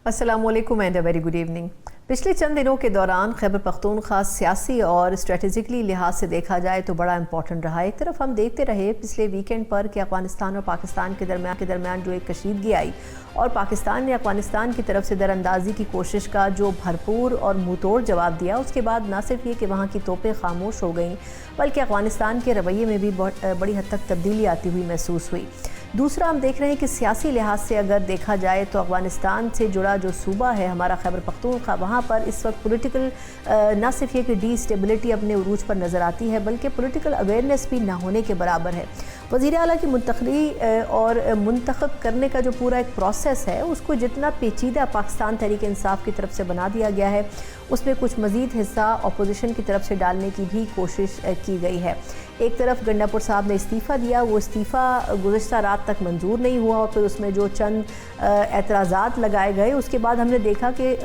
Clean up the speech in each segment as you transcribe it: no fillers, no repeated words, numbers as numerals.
अस्सलामु अलैकुम and a very good evening. पिछले चंद दिनों के दौरान खैबर पख्तूनख्वा सियासी और स्ट्रेटेजिकली लिहाज से देखा जाए तो बड़ा इंपॉर्टेंट रहा। एक तरफ हम देखते रहे पिछले वीकेंड पर कि अफगानिस्तान और पाकिस्तान के दरमियान जो एक कशीदगी आई और पाकिस्तान ने अफगानिस्तान की तरफ से दरअंदाजी की कोशिश का जो भरपूर और मुंहतोड़ जवाब दिया, उसके बाद न सिर्फ ये कि वहाँ की तोपें खामोश हो गईं बल्कि अफगानिस्तान के रवैये में भी बड़ी हद तक तब्दीली आती हुई महसूस हुई। दूसरा, हम देख रहे हैं कि सियासी लिहाज से अगर देखा जाए तो अफगानिस्तान से जुड़ा जो सूबा है हमारा खैबर पख्तूनख्वा, वहाँ पर इस वक्त पॉलिटिकल ना सिर्फ ये कि डीस्टेबिलिटी अपने उरूज पर नज़र आती है बल्कि पॉलिटिकल अवेयरनेस भी ना होने के बराबर है। वज़ीर आला की मुंतखबी और मुंतखब करने का जो पूरा एक प्रोसेस है उसको जितना पेचीदा पाकिस्तान तहरीक इंसाफ की तरफ से बना दिया गया है, उसमें कुछ मज़ीद हिस्सा अपोजिशन की तरफ से डालने की भी कोशिश की गई है। एक तरफ गंडापुर साहब ने इस्तीफ़ा दिया, वो इस्तीफ़ा गुज़िश्ता रात तक मंजूर नहीं हुआ और फिर उसमें जो चंद एतराज़ात लगाए गए, उसके बाद हमने देखा कि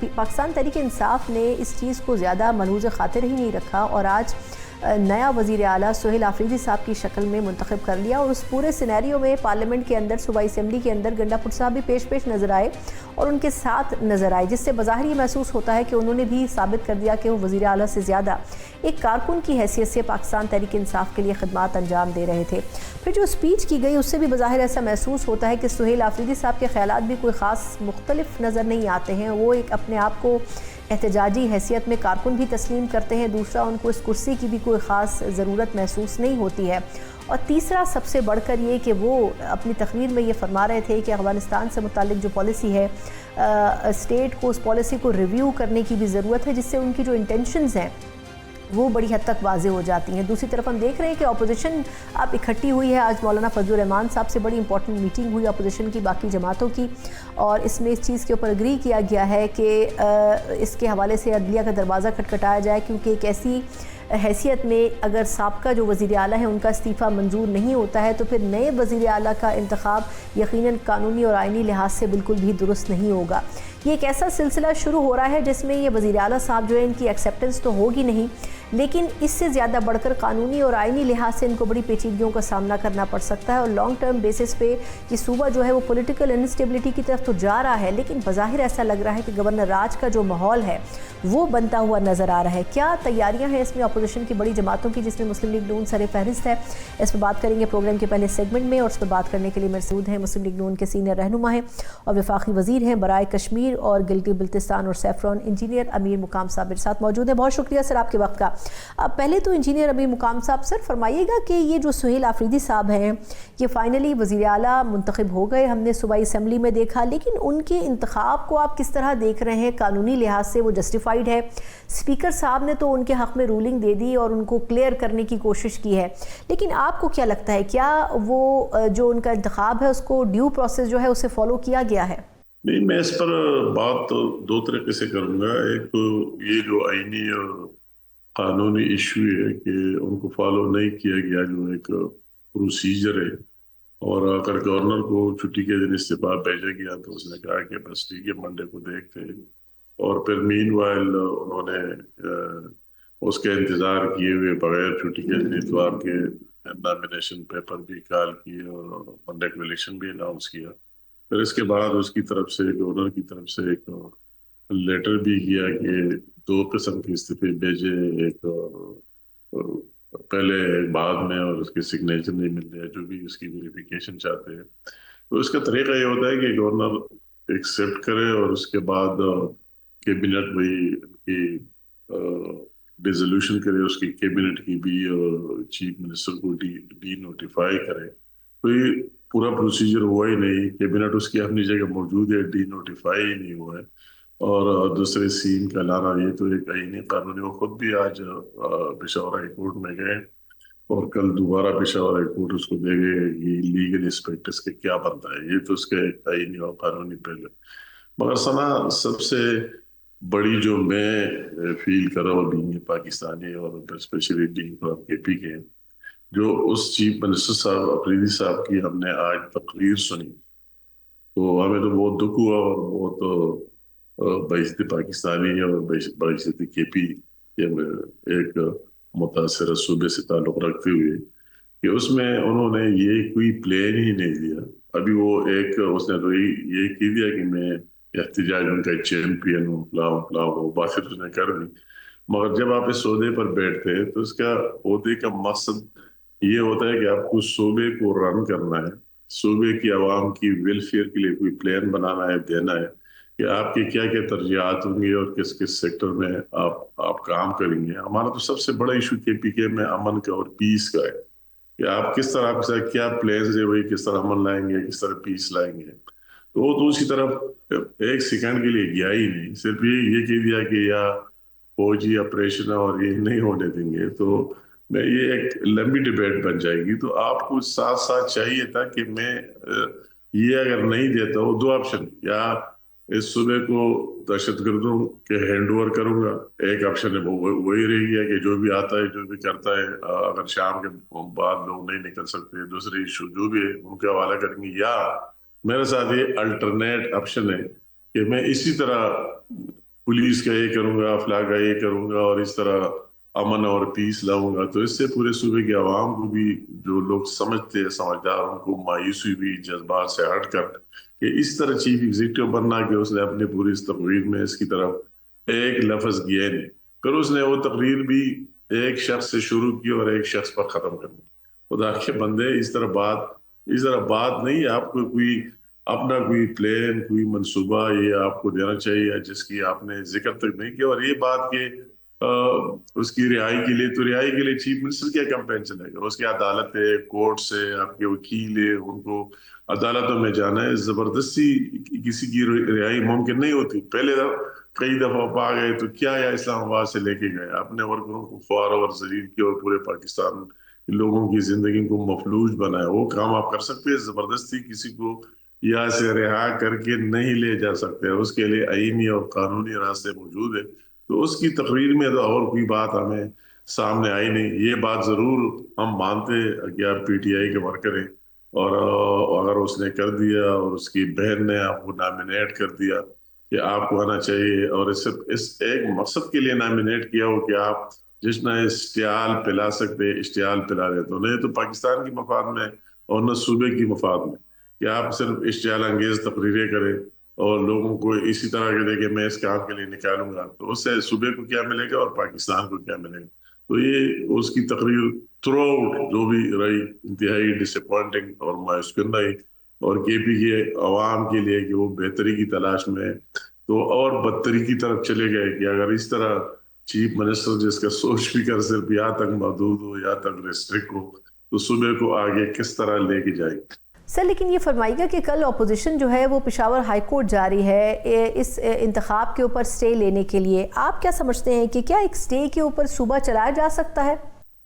पाकिस्तान तहरीक इंसाफ ने इस चीज़ को ज़्यादा मलूज़ ख़ातिर ही नहीं रखा और आज नया वज़ीर आला सुहेल आफरीदी साहब की शक्ल में मुंतखब कर लिया। और उस पूरे सिनेरियो में पार्लियामेंट के अंदर, सूबाई असेंबली के अंदर गंडापुर साहब भी पेश नज़र आए और उनके साथ नज़र आए, जिससे बज़ाहिर ये महसूस होता है कि उन्होंने भी साबित कर दिया कि वो वज़ीर आला से ज़्यादा एक कारकुन की हैसियत से पाकिस्तान तहरीक इंसाफ के लिए खिदमत अंजाम दे रहे थे। फिर जो स्पीच की गई उससे भी बज़ाहिर ऐसा महसूस होता है कि सुहेल आफरीदी साहब के ख़यालात भी कोई ख़ास मुख्तलिफ नज़र नहीं आते हैं। वो एक अपने आप को एहतजाजी हैसियत में कारकुन भी तस्लीम करते हैं। दूसरा, उनको इस कुर्सी की भी कोई ख़ास ज़रूरत महसूस नहीं होती है। और तीसरा, सबसे बढ़कर ये कि वो अपनी तकरीर में ये फरमा रहे थे कि अफ़गानिस्तान से मुतालिक जो पॉलिसी है, स्टेट को उस पॉलिसी को रिव्यू करने की भी ज़रूरत है, जिससे उनकी जो इंटेंशंस हैं वो बड़ी हद तक वाज़े हो जाती हैं। दूसरी तरफ हम देख रहे हैं कि अपोजिशन अब इकट्ठी हुई है। आज मौलाना फजलुर रहमान साहब से बड़ी इंपॉर्टेंट मीटिंग हुई अपोजिशन की बाकी जमातों की, और इसमें इस चीज़ के ऊपर एग्री किया गया है कि इसके हवाले से अदलिया का दरवाज़ा खटखटाया जाए, क्योंकि एक ऐसी हैसियत में अगर साबका जो वज़ीर आला है उनका इस्तीफ़ा मंजूर नहीं होता है तो फिर नए वज़ीर आला का इंतखाब यकीनन कानूनी और आइनी लिहाज से बिल्कुल भी दुरुस्त नहीं होगा। ये एक ऐसा सिलसिला शुरू हो रहा है जिसमें ये वज़ीर आला साहब जो है, इनकी एक्सेप्टेंस तो होगी नहीं, लेकिन इससे ज़्यादा बढ़कर कानूनी और आइनी लिहाज से इनको बड़ी पेचीदगियों का सामना करना पड़ सकता है। और लॉन्ग टर्म बेसिस पे ये सूबा जो है वो पॉलिटिकल इनस्टेबिलिटी की तरफ तो जा रहा है, लेकिन बज़ाहिर ऐसा लग रहा है कि गवर्नर राज का जो माहौल है वो बनता हुआ नज़र आ रहा है। क्या तैयारियाँ हैं इसमें अपोजिशन की बड़ी जमातों की, जिसमें मुस्लिम लीग नून सर फहरिस्त है? इस पर बात करेंगे प्रोग्राम के पहले सेगमेंट में, और इस पर बात करने के लिए मौजूद हैं मुस्लिम लीग नून के सीनियर रहनुमा हैं और वफाकी वज़ीर हैं बराए कश्मीर और गिलगित बल्तिस्तान और सैफरॉन, इंजीनियर अमीर मुकाम साहब मेरे साथ मौजूद हैं। बहुत शुक्रिया सर आपके वक्त का। अब पहले तो इंजीनियर अमीर मुकाम साहब, सर फरमाइएगा कि ये जो सुहेल आफरीदी साहब हैं ये फाइनली वज़ीर आला मुंतखब हो गए, हमने सूबाई असेंबली में देखा, लेकिन उनके इंतखाब को आप किस तरह देख रहे हैं? कानूनी लिहाज से वो जस्टिफाइड है? स्पीकर साहब ने तो उनके हक़ में रूलिंग दे दी और उनको क्लियर करने की कोशिश की है, लेकिन आपको क्या लगता है, क्या वो जो उनका इंतखाब है उसको ड्यू प्रोसेस जो है उसे फॉलो किया गया है? नहीं, मैं इस पर बात तो दो तरीके से करूंगा। एक तो ये जो आईनी और कानूनी इशू है कि उनको फॉलो नहीं किया गया, जो एक प्रोसीजर है, और अगर गवर्नर को छुट्टी के दिन इस्तीफा भेजा गया तो उसने कहा कि बस ठीक है, मंडे को देखते हैं, और फिर मीनवाइल उन्होंने उसके इंतजार किए हुए बगैर छुट्टी के दिन इतवार के नॉमिनेशन पेपर भी काल किए और मंडे को इलेक्शन भी अनाउंस किया। फिर इसके बाद उसकी तरफ से, गवर्नर की तरफ से एक लेटर भी किया कि दो किस्म के इस्तीफे भेजे, एक पहले एक बाद में, और उसके सिग्नेचर नहीं मिल रहे, जो भी उसकी वेरिफिकेशन चाहते हैं। तो इसका तरीका ये होता है कि गवर्नर एक्सेप्ट करे और उसके बाद कैबिनेट वही उनकी डिसोल्यूशन करे, उसकी कैबिनेट की भी, और चीफ मिनिस्टर को डी नोटिफाई करे। तो ये पूरा प्रोसीजर हुआ ही नहीं, कैबिनेट उसकी अपनी जगह मौजूद है, डी नोटिफाई ही नहीं हुआ है। और दूसरे सीन का लाना, ये तो एक आईनी कानूनी, वो खुद भी आज पेशावर हाई कोर्ट में गए और कल दोबारा पेशावर हाई कोर्ट उसको दे गए कि लीगल एस्पेक्ट्स के क्या बनता है। ये तो उसके आईनी और कानूनी पहले। मगर सना, सबसे बड़ी जो मैं फील कर रहा हूँ बीइंग पाकिस्तानी और स्पेशली बीइंग फ्रॉम केपी के, जो उस चीफ मिनिस्टर साहब अफरीदी साहब की हमने आज तकरीर सुनी, तो हमें तो बहुत दुख हुआ और बहुत बेइज्जती पाकिस्तानी और बेइज्जती केपी के एक मुतासर सूबे से ताल्लुक रखते हुए, कि उसमें उन्होंने ये कोई प्लान ही नहीं दिया। अभी वो एक उसने तो ये कह दिया कि मैं एहतजाज उनका चैंपियन हूँ, फलाओ वो बातें तो उसने कर दी। मगर जब आप इस सौदे पर बैठते हैं तो इसका ओहदे का मकसद ये होता है कि आपको सूबे को रन करना है, सूबे की आवाम की वेलफेयर के लिए कोई प्लान बनाना है, देना है कि आपके क्या क्या तरजीहात होंगे और किस किस सेक्टर में आप काम करेंगे। हमारा तो सबसे बड़ा इशू केपीके में अमन का और पीस का है कि आप किस तरह, आपके साथ क्या प्लान है, वही किस तरह अमन लाएंगे, किस तरह पीस लाएंगे। तो वो तो उसी तरफ एक सेकंड के लिए गया ही नहीं, सिर्फ ये कह दिया कि या फौजी ऑपरेशन और ये नहीं होने देंगे। तो मैं ये एक लंबी डिबेट बन जाएगी। तो आपको साथ साथ चाहिए था कि मैं ये अगर नहीं देता हूँ, दो ऑप्शन, या इस सूबे को दहशतगर्दों के हैंड ओवर करूंगा, एक ऑप्शन है वही रह गया कि जो भी आता है जो भी करता है, अगर शाम के बाद लोग नहीं निकल सकते, दूसरे इशू जो भी है उनके हवाला करेंगे, या मेरे साथ ये अल्टरनेट ऑप्शन है कि मैं इसी तरह पुलिस का ये करूंगा, अफला का ये करूंगा और इस तरह अमन और पीस लाऊंगा। तो इससे पूरे सूबे की आवाम को भी, जो लोग समझते हैं समझदार, उनको मायूसी हुई जज्बात से हटकर कि इस तरह चीफ एग्जीक्यूटिव बनना कि उसने अपनी पूरी इस तकरीर में इसकी तरफ एक लफ्ज किया नहीं। फिर उसने वो तकरीर भी एक शख्स से शुरू की और एक शख्स पर खत्म कर दी। खुदा के बंदे, इस तरह बात नहीं है। आपको कोई अपना कोई प्लान, कोई मंसूबा ये आपको देना चाहिए जिसकी आपने जिक्र तक नहीं किया। और ये बात के उसकी रिहाई के लिए, तो रिहाई के लिए चीफ मिनिस्टर क्या कैंपेन चलेगा? उसकी अदालत है, कोर्ट से आपके वकील है, उनको अदालतों में जाना है। जबरदस्ती किसी की रिहाई मुमकिन नहीं होती। पहले कई दफा पा गए तो क्या, या इस्लामाबाद से लेके गए अपने वर्करों को ख्वार और जलील किया और पूरे पाकिस्तान के लोगों की जिंदगी को मफलूज बनाया। वो काम आप कर सकते हैं। जबरदस्ती किसी को यहाँ से रिहा करके नहीं ले जा सकते। उसके लिए आईनी और कानूनी रास्ते मौजूद है। तो उसकी तकरीर में तो और कोई बात हमें सामने आई नहीं। ये बात जरूर हम मानते हैं कि आप पीटीआई के वर्कर हैं, और अगर उसने कर दिया और उसकी बहन ने आपको नॉमिनेट कर दिया कि आपको आना चाहिए, और इस एक मकसद के लिए नॉमिनेट किया हो कि आप जिसना इश्तियाल पिला सकते इश्तियाल पिला दे, तो नहीं तो पाकिस्तान की मफाद में और न सूबे की मफाद में कि आप सिर्फ इश्तियाल अंगेज तकरीरें करें और लोगों को इसी तरह के देखे मैं इस काम के लिए निकालूंगा। तो उससे सूबे को क्या मिलेगा और पाकिस्तान को क्या मिलेगा? तो ये उसकी तकरीर थ्रू आउट जो भी रही, इंतहाई डिसअपॉइंटिंग और मायूस करना रही। और केपी के अवाम के लिए कि वो बेहतरी की तलाश में है, तो और बदतरी की तरफ चले गए कि अगर इस तरह चीफ मिनिस्टर जिसका सोच फिकर सिर्फ यहाँ तक महदूद हो, यहाँ तक रिस्ट्रिक्ट हो, तो सूबे को आगे किस तरह लेके जाएगी। सर, लेकिन ये फरमाइएगा कि कल अपोजिशन जो है वो पेशावर हाई कोर्ट जा रही है इस इंतखाब के ऊपर स्टे लेने के लिए। आप क्या समझते हैं कि क्या एक स्टे के ऊपर सूबा चलाया जा सकता है?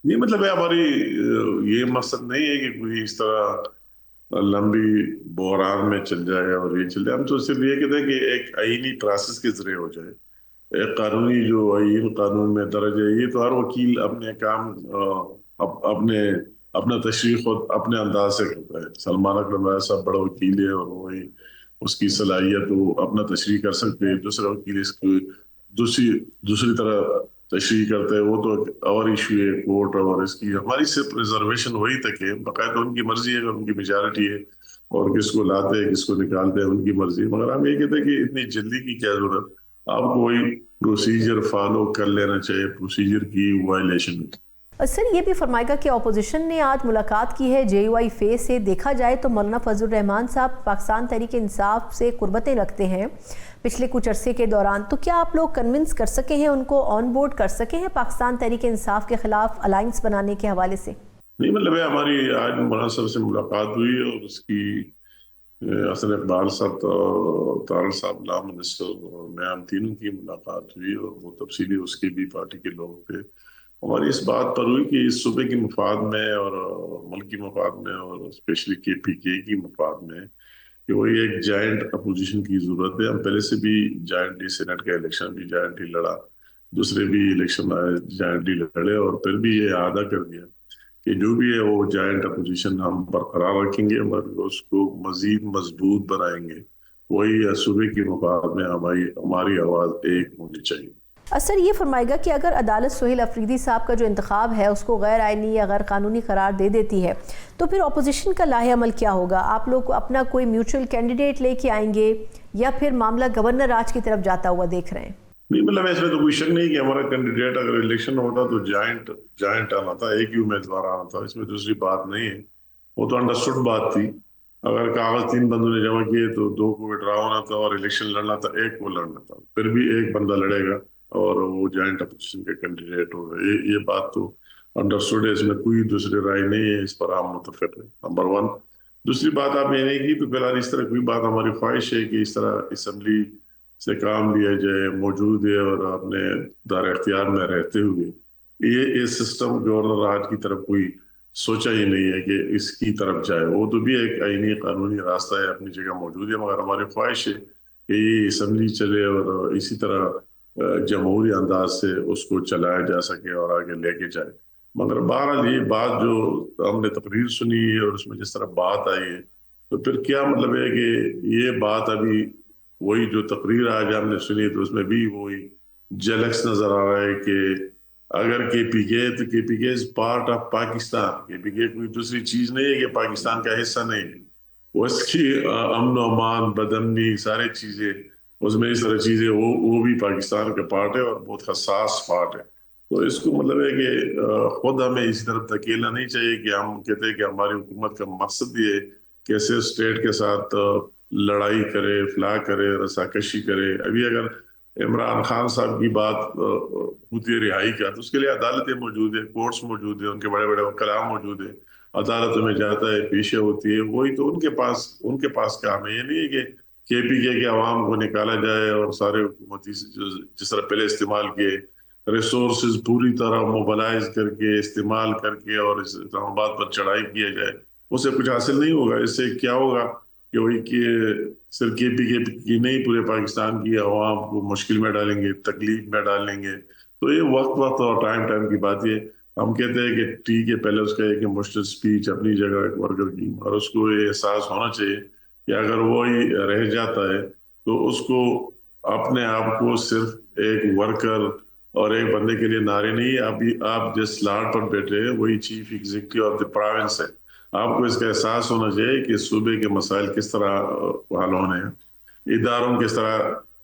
ये मतलब है हमारी ये मकसद नहीं है कि कोई इस तरह लंबी बहरान में चल जाए और ये चल जाए। हम तो सिर्फ ये कहते हैं कि एक आईनी प्रोसेस के जरिए हो जाए, एक कानूनी जो आईन कानून में दर्ज है। ये तो हर वकील अपने काम अपने अपना तशरीह खुद अपने अंदाज से करता है। सलमान अकरम साहब बड़ा वकील है और वही उसकी सलाहियत, वो अपना तशरीह कर सकते हैं। दूसरा वकील इसको दूसरी दूसरी तरह तशरीह करता है, वो तो और इशू है कोर्ट। और इसकी हमारी सिर्फ रिजर्वेशन वही तक है, बाकायदा उनकी मर्जी है, अगर उनकी मेजॉरिटी है और किसको लाते हैं किसको निकालते हैं उनकी मर्जी। मगर हम ये कहते हैं कि इतनी जल्दी की क्या जरूरत, आपको वही प्रोसीजर फॉलो कर लेना चाहिए, प्रोसीजर की वायलेशन। सर, ये भी फरमाएगा कि अपोजिशन ने आज मुलाकात की है JUI फेस से। देखा जाए तो मौलाना फजल रहमान साहब पाकिस्तान तहरीक इंसाफ से कुर्बतें रखते हैं पिछले कुछ अरसे के दौरान। तो क्या आप लोग कन्विंस कर सके हैं, उनको ऑन बोर्ड कर सके हैं पाकिस्तान तहरीक इंसाफ के खिलाफ अलायंस बनाने के हवाले से? नहीं, मतलब है हमारी आज मौलाना साहब से मुलाकात हुई और उसकी हसन इकबाल साहब, तारड़ साहब, लॉ मिनिस्टर और मैं, हम तीनों की मुलाकात हुई और वो तफसीली उसके भी पार्टी के लोग थे। हमारी इस बात पर हुई कि इस सूबे की मफाद में और मुल्क की मफाद में और स्पेशली KPK की मफाद में कि वही एक जायंट अपोजिशन की जरूरत है। हम पहले से भी जायंटली सेनेट का इलेक्शन भी जायंटली लड़ा, दूसरे भी इलेक्शन जायंटली लड़े, और फिर भी ये आदा कर दिया कि जो भी है वो जायंट अपोजिशन हम बरकरार रखेंगे मगर उसको मजीद मजबूत बनाएंगे। वही सूबे की मफाद में हमारी आवाज एक होनी चाहिए। سر یہ فرمائے گا کہ اگر عدالت سہیل افریدی صاحب کا جو انتخاب ہے اس کو غیر آئینی یا غیر قانونی قرار دے دیتی ہے تو پھر اپوزیشن کا لاہ عمل کیا ہوگا؟ آپ لوگ اپنا کوئی میوچل کینڈیڈیٹ لے کے آئیں گے یا پھر معاملہ گورنر راج کی طرف جاتا ہوا دیکھ رہے ہیں؟ نہیں، مطلب اس میں تو کوئی شک نہیں کہ ہمارا کینڈیڈیٹ اگر الیکشن ہوتا تو جوائنٹ آنا تھا، ایک ہی امیدوار آنا تھا، اس میں دوسری بات نہیں ہے، وہ تو انڈرسٹوڈ بات تھی۔ اگر کاغذ 3 بندوں نے جمع کیے تو 2 کو وڈرا ہونا تھا اور الیکشن لڑنا تھا، 1 کو لڑنا تھا، پھر بھی ایک بندہ لڑے گا اور وہ جوائنٹ اپوزیشن کے کینڈیڈیٹ ہوگا، یہ بات تو انڈرسٹوڈ ہے، اس میں کوئی دوسری رائے نہیں ہے، اس پر ہم متفق ہیں، نمبر 1۔ دوسری بات آپ یہ نہیں کی تو فی الحال اس طرح کوئی بات ہماری خواہش ہے کہ اس طرح اسمبلی سے کام لیا جائے، موجود ہے اور اپنے دار اختیار میں رہتے ہوئے یہ سسٹم گورنر راج کی طرف کوئی سوچا ہی نہیں ہے کہ اس کی طرف جائے، وہ تو بھی ایک آئینی قانونی راستہ ہے، اپنی جگہ موجود ہے، مگر ہماری خواہش ہے کہ یہ اسمبلی چلے اور اسی طرح جمہوری انداز سے اس کو چلایا جا سکے اور آگے لے کے جائے۔ مگر بہرحال یہ بات جو ہم نے تقریر سنی ہے اور اس میں جس طرح بات آئی ہے تو پھر کیا مطلب ہے کہ یہ بات ابھی وہی جو تقریر آج ہم نے سنی تو اس میں بھی وہی جلکس نظر آ رہا ہے کہ اگر کے پی کے تو کے پی کے از پارٹ آف پاکستان، کے پی کے کوئی دوسری چیز نہیں ہے کہ پاکستان کا حصہ نہیں ہے، وہ اس کی امن و امان، بدامنی، سارے چیزیں اس میں، اس طرح چیزیں وہ بھی پاکستان کا پارٹ ہے اور بہت حساس پارٹ ہے۔ تو اس کو مطلب ہے کہ خود ہمیں اسی طرف دھکیلنا نہیں چاہیے کہ ہم کہتے ہیں کہ ہماری حکومت کا مقصد یہ کیسے اسٹیٹ کے ساتھ لڑائی کرے، فلاح کرے، رساکشی کرے۔ ابھی اگر عمران خان صاحب کی بات ہوتی ہے رہائی کا تو اس کے لیے عدالتیں موجود ہیں، کورٹس موجود ہیں، ان کے بڑے بڑے وکلاء موجود ہیں، عدالتوں میں جاتا ہے، پیشے ہوتی ہے، وہی تو ان کے پاس کام ہے۔ یہ نہیں ہے کہ کے پی کے عوام کو نکالا جائے اور سارے حکومتی جس طرح پہلے استعمال کیے ریسورسز پوری طرح موبلائز کر کے استعمال کر کے اور اسلام آباد پر چڑھائی کیا جائے، اسے کچھ حاصل نہیں ہوگا۔ اس سے کیا ہوگا کہ وہی کہ صرف کے پی کے کی نہیں، پورے پاکستان کی عوام کو مشکل میں ڈالیں گے، تکلیف میں ڈالیں گے۔ تو یہ وقت اور ٹائم کی بات ہے۔ ہم کہتے ہیں کہ ٹھیک ہے، پہلے اس کا ایک مشترک سپیچ اپنی جگہ ایک ورکر کی، اور اس کو یہ احساس ہونا چاہیے کہ اگر وہی رہ جاتا ہے تو اس کو اپنے آپ کو صرف ایک ورکر اور ایک بندے کے لیے نعرے نہیں، آپ جس لاٹ پر بیٹھے ہیں وہی chief executive of the province ہے۔ آپ کو اس کا احساس ہونا چاہیے کہ صوبے کے مسائل کس طرح حل ہونے ہیں، اداروں کے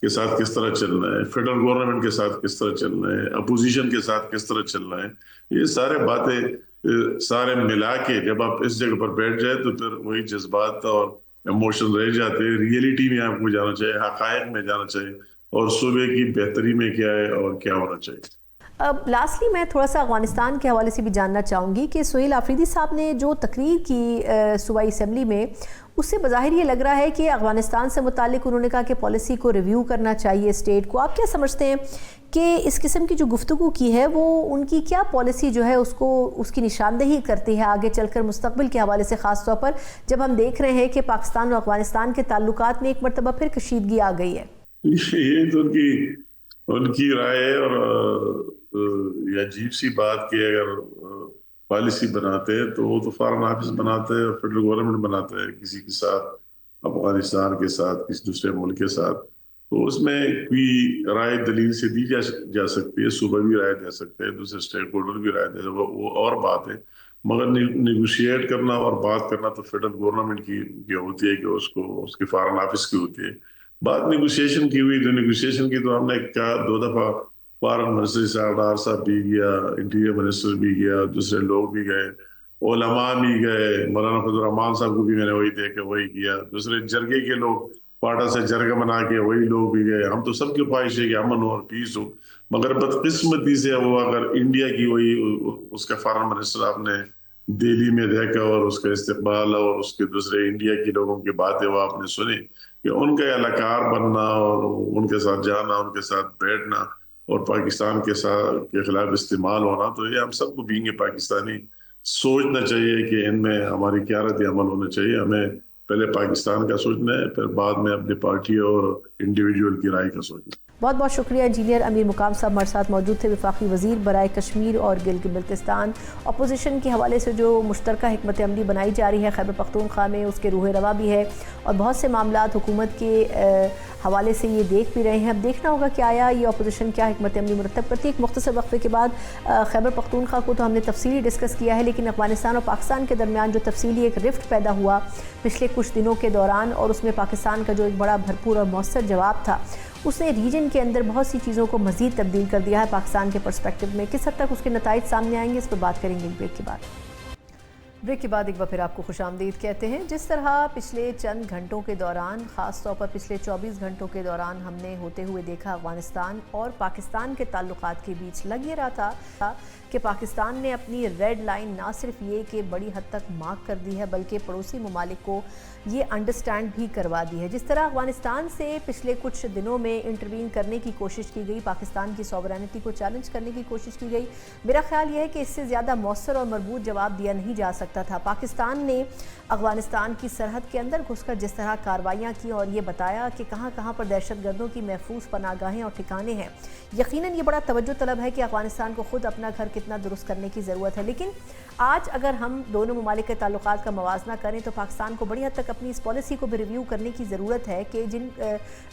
ساتھ کس طرح چلنا ہے، فیڈرل گورنمنٹ کے ساتھ کس طرح چلنا ہے، اپوزیشن کے ساتھ کس طرح چلنا ہے۔ یہ سارے باتیں سارے ملا کے جب آپ اس جگہ پر بیٹھ جائے تو پھر وہی جذبات اور ایموشن رہ جاتے ہیں۔ ریئلٹی میں آپ کو جانا چاہیے، حقائق میں جانا چاہیے اور صوبے کی بہتری میں کیا ہے اور کیا ہونا چاہیے۔ اب لاسٹلی میں تھوڑا سا افغانستان کے حوالے سے بھی جاننا چاہوں گی کہ سہیل افریدی صاحب نے جو تقریر کی صوبائی اسمبلی میں، اس سے بظاہر یہ لگ رہا ہے کہ افغانستان سے متعلق انہوں نے کہا کہ پالیسی کو ریویو کرنا چاہیے اسٹیٹ کو۔ آپ کیا سمجھتے ہیں کہ اس قسم کی جو گفتگو کی ہے وہ ان کی کیا پالیسی جو ہے اس کی نشاندہی کرتی ہے آگے چل کر مستقبل کے حوالے سے، خاص طور پر جب ہم دیکھ رہے ہیں کہ پاکستان اور افغانستان کے تعلقات میں ایک مرتبہ پھر کشیدگی آ گئی ہے؟ یہ تو ان کی رائے ہے، اور یہ عجیب سی بات کہ اگر پالیسی بناتے ہیں تو وہ تو فارن آفس بناتے ہیں اور فیڈرل گورنمنٹ بناتے ہیں کسی کے ساتھ، افغانستان کے ساتھ، کسی دوسرے ملک کے ساتھ، تو اس میں کوئی رائے دلیل سے دی جا سکتی ہے، صوبہ بھی رائے دے سکتے ہیں، دوسرے اسٹیک ہولڈر بھی رائے دے سکتے ہیں، وہ اور بات ہے۔ مگر نیگوشیٹ کرنا اور بات کرنا تو فیڈرل گورنمنٹ کی ہوتی ہے کہ اس کی فارن آفس کی ہوتی ہے۔ بات نیگوشیشن کی ہوئی تو نیگوشیشن کی تو ہم نے کہا 2 دفعہ فارن منسٹر سردار صاحب بھی گیا، انٹیریئر منسٹر بھی گیا، دوسرے لوگ بھی گئے، علماء بھی گئے، مولانا فضل الرحمان صاحب کو بھی میں نے وہی دیکھا، وہی کیا، دوسرے جرگے کے لوگ پاٹا سے جرگہ بنا کے وہی لوگ بھی گئے۔ ہم تو سب کی خواہش ہے کہ امن ہو اور پیس ہو، مگر بدقسمتی سے وہ اگر انڈیا کی وہی اس کا فارن منسٹر آپ نے دہلی میں دیکھا اور اس کا استقبال اور اس کے دوسرے انڈیا کے لوگوں کی باتیں وہ آپ نے سنی کہ ان کا اہلکار بننا اور ان کے ساتھ جانا، ان کے ساتھ بیٹھنا اور پاکستان کے خلاف استعمال ہونا، تو یہ ہم سب کو بینگ پاکستانی سوچنا چاہیے کہ ان میں ہماری کیا رد عمل ہونا چاہیے۔ ہمیں پہلے پاکستان کا سوچنا ہے، پھر بعد میں اپنی پارٹی اور انڈیویجول کی رائے کا سوچنا ہے۔ बहुत बहुत शुक्रिया इंजीनियर अमीर मुकाम साहब हमारे साथ मौजूद थे, वफाकी वज़ीर बराए कश्मीर और गिलगित बल्तिस्तान। अपोजिशन के हवाले से जो मुश्तरका हिकमत अमली बनाई जा रही है खैबर पख्तूनख्वा में, उसके रूह रवा भी है और बहुत से मामलात हुकूमत के हवाले से ये देख भी रहे हैं। अब देखना होगा कि आया ये अपोजिशन क्या हिकमत अमली मुरतब करती है। एक मुख्तसर वक्फे के बाद खैबर पख्तूनख्वा को तो हमने तफसीली डिस्कस किया है, लेकिन अफगानिस्तान और पाकिस्तान के दरमियान जो तफसीली एक रिफ्ट पैदा हुआ पिछले कुछ दिनों के दौरान, और उसमें पाकिस्तान का जो एक बड़ा भरपूर और मौसर जवाब था, उसने रीजन के अंदर बहुत सी चीज़ों को मज़ीद तब्दील कर दिया है पाकिस्तान के पर्सपेक्टिव में। किस हद तक उसके नताइज सामने आएंगे, इस पर बात करेंगे ब्रेक के बाद। ब्रेक के बाद एक बार फिर आपको खुशामदीद कहते हैं। जिस तरह पिछले चंद घंटों के दौरान, ख़ास तौर पर पिछले 24 घंटों के दौरान हमने होते हुए देखा अफ़गानिस्तान और पाकिस्तान के ताल्लुकात के बीच, लग ये रहा था कि पाकिस्तान ने अपनी रेड लाइन ना सिर्फ ये कि बड़ी हद तक मार्क कर दी है, बल्कि पड़ोसी ममालिक को ये अंडरस्टैंड भी करवा दी है। जिस तरह अफ़गानिस्तान से पिछले कुछ दिनों में इंटरवीन करने की कोशिश की गई, पाकिस्तान की सॉवरेनिटी को चैलेंज करने की कोशिश की गई, मेरा ख्याल ये है कि इससे ज़्यादा मौसर और मरबूत जवाब दिया नहीं जा सकता था। पाकिस्तान ने अफ़गानिस्तान की सरहद के अंदर घुसकर जिस तरह कार्रवाइयाँ की और ये बताया कि कहाँ कहाँ पर दहशतगर्दों की महफूज पनाहगाहें और ठिकाने हैं, यकीनन ये बड़ा तवज्जो तलब है कि अफ़गानिस्तान को ख़ुद अपना घर कितना दुरुस्त करने की ज़रूरत है। लेकिन आज अगर हम दोनों ममालिक के ताल्लुकात का मवाजना करें तो पाकिस्तान को बड़ी हद तक अपनी इस पॉलिसी को भी रिव्यू करने की ज़रूरत है कि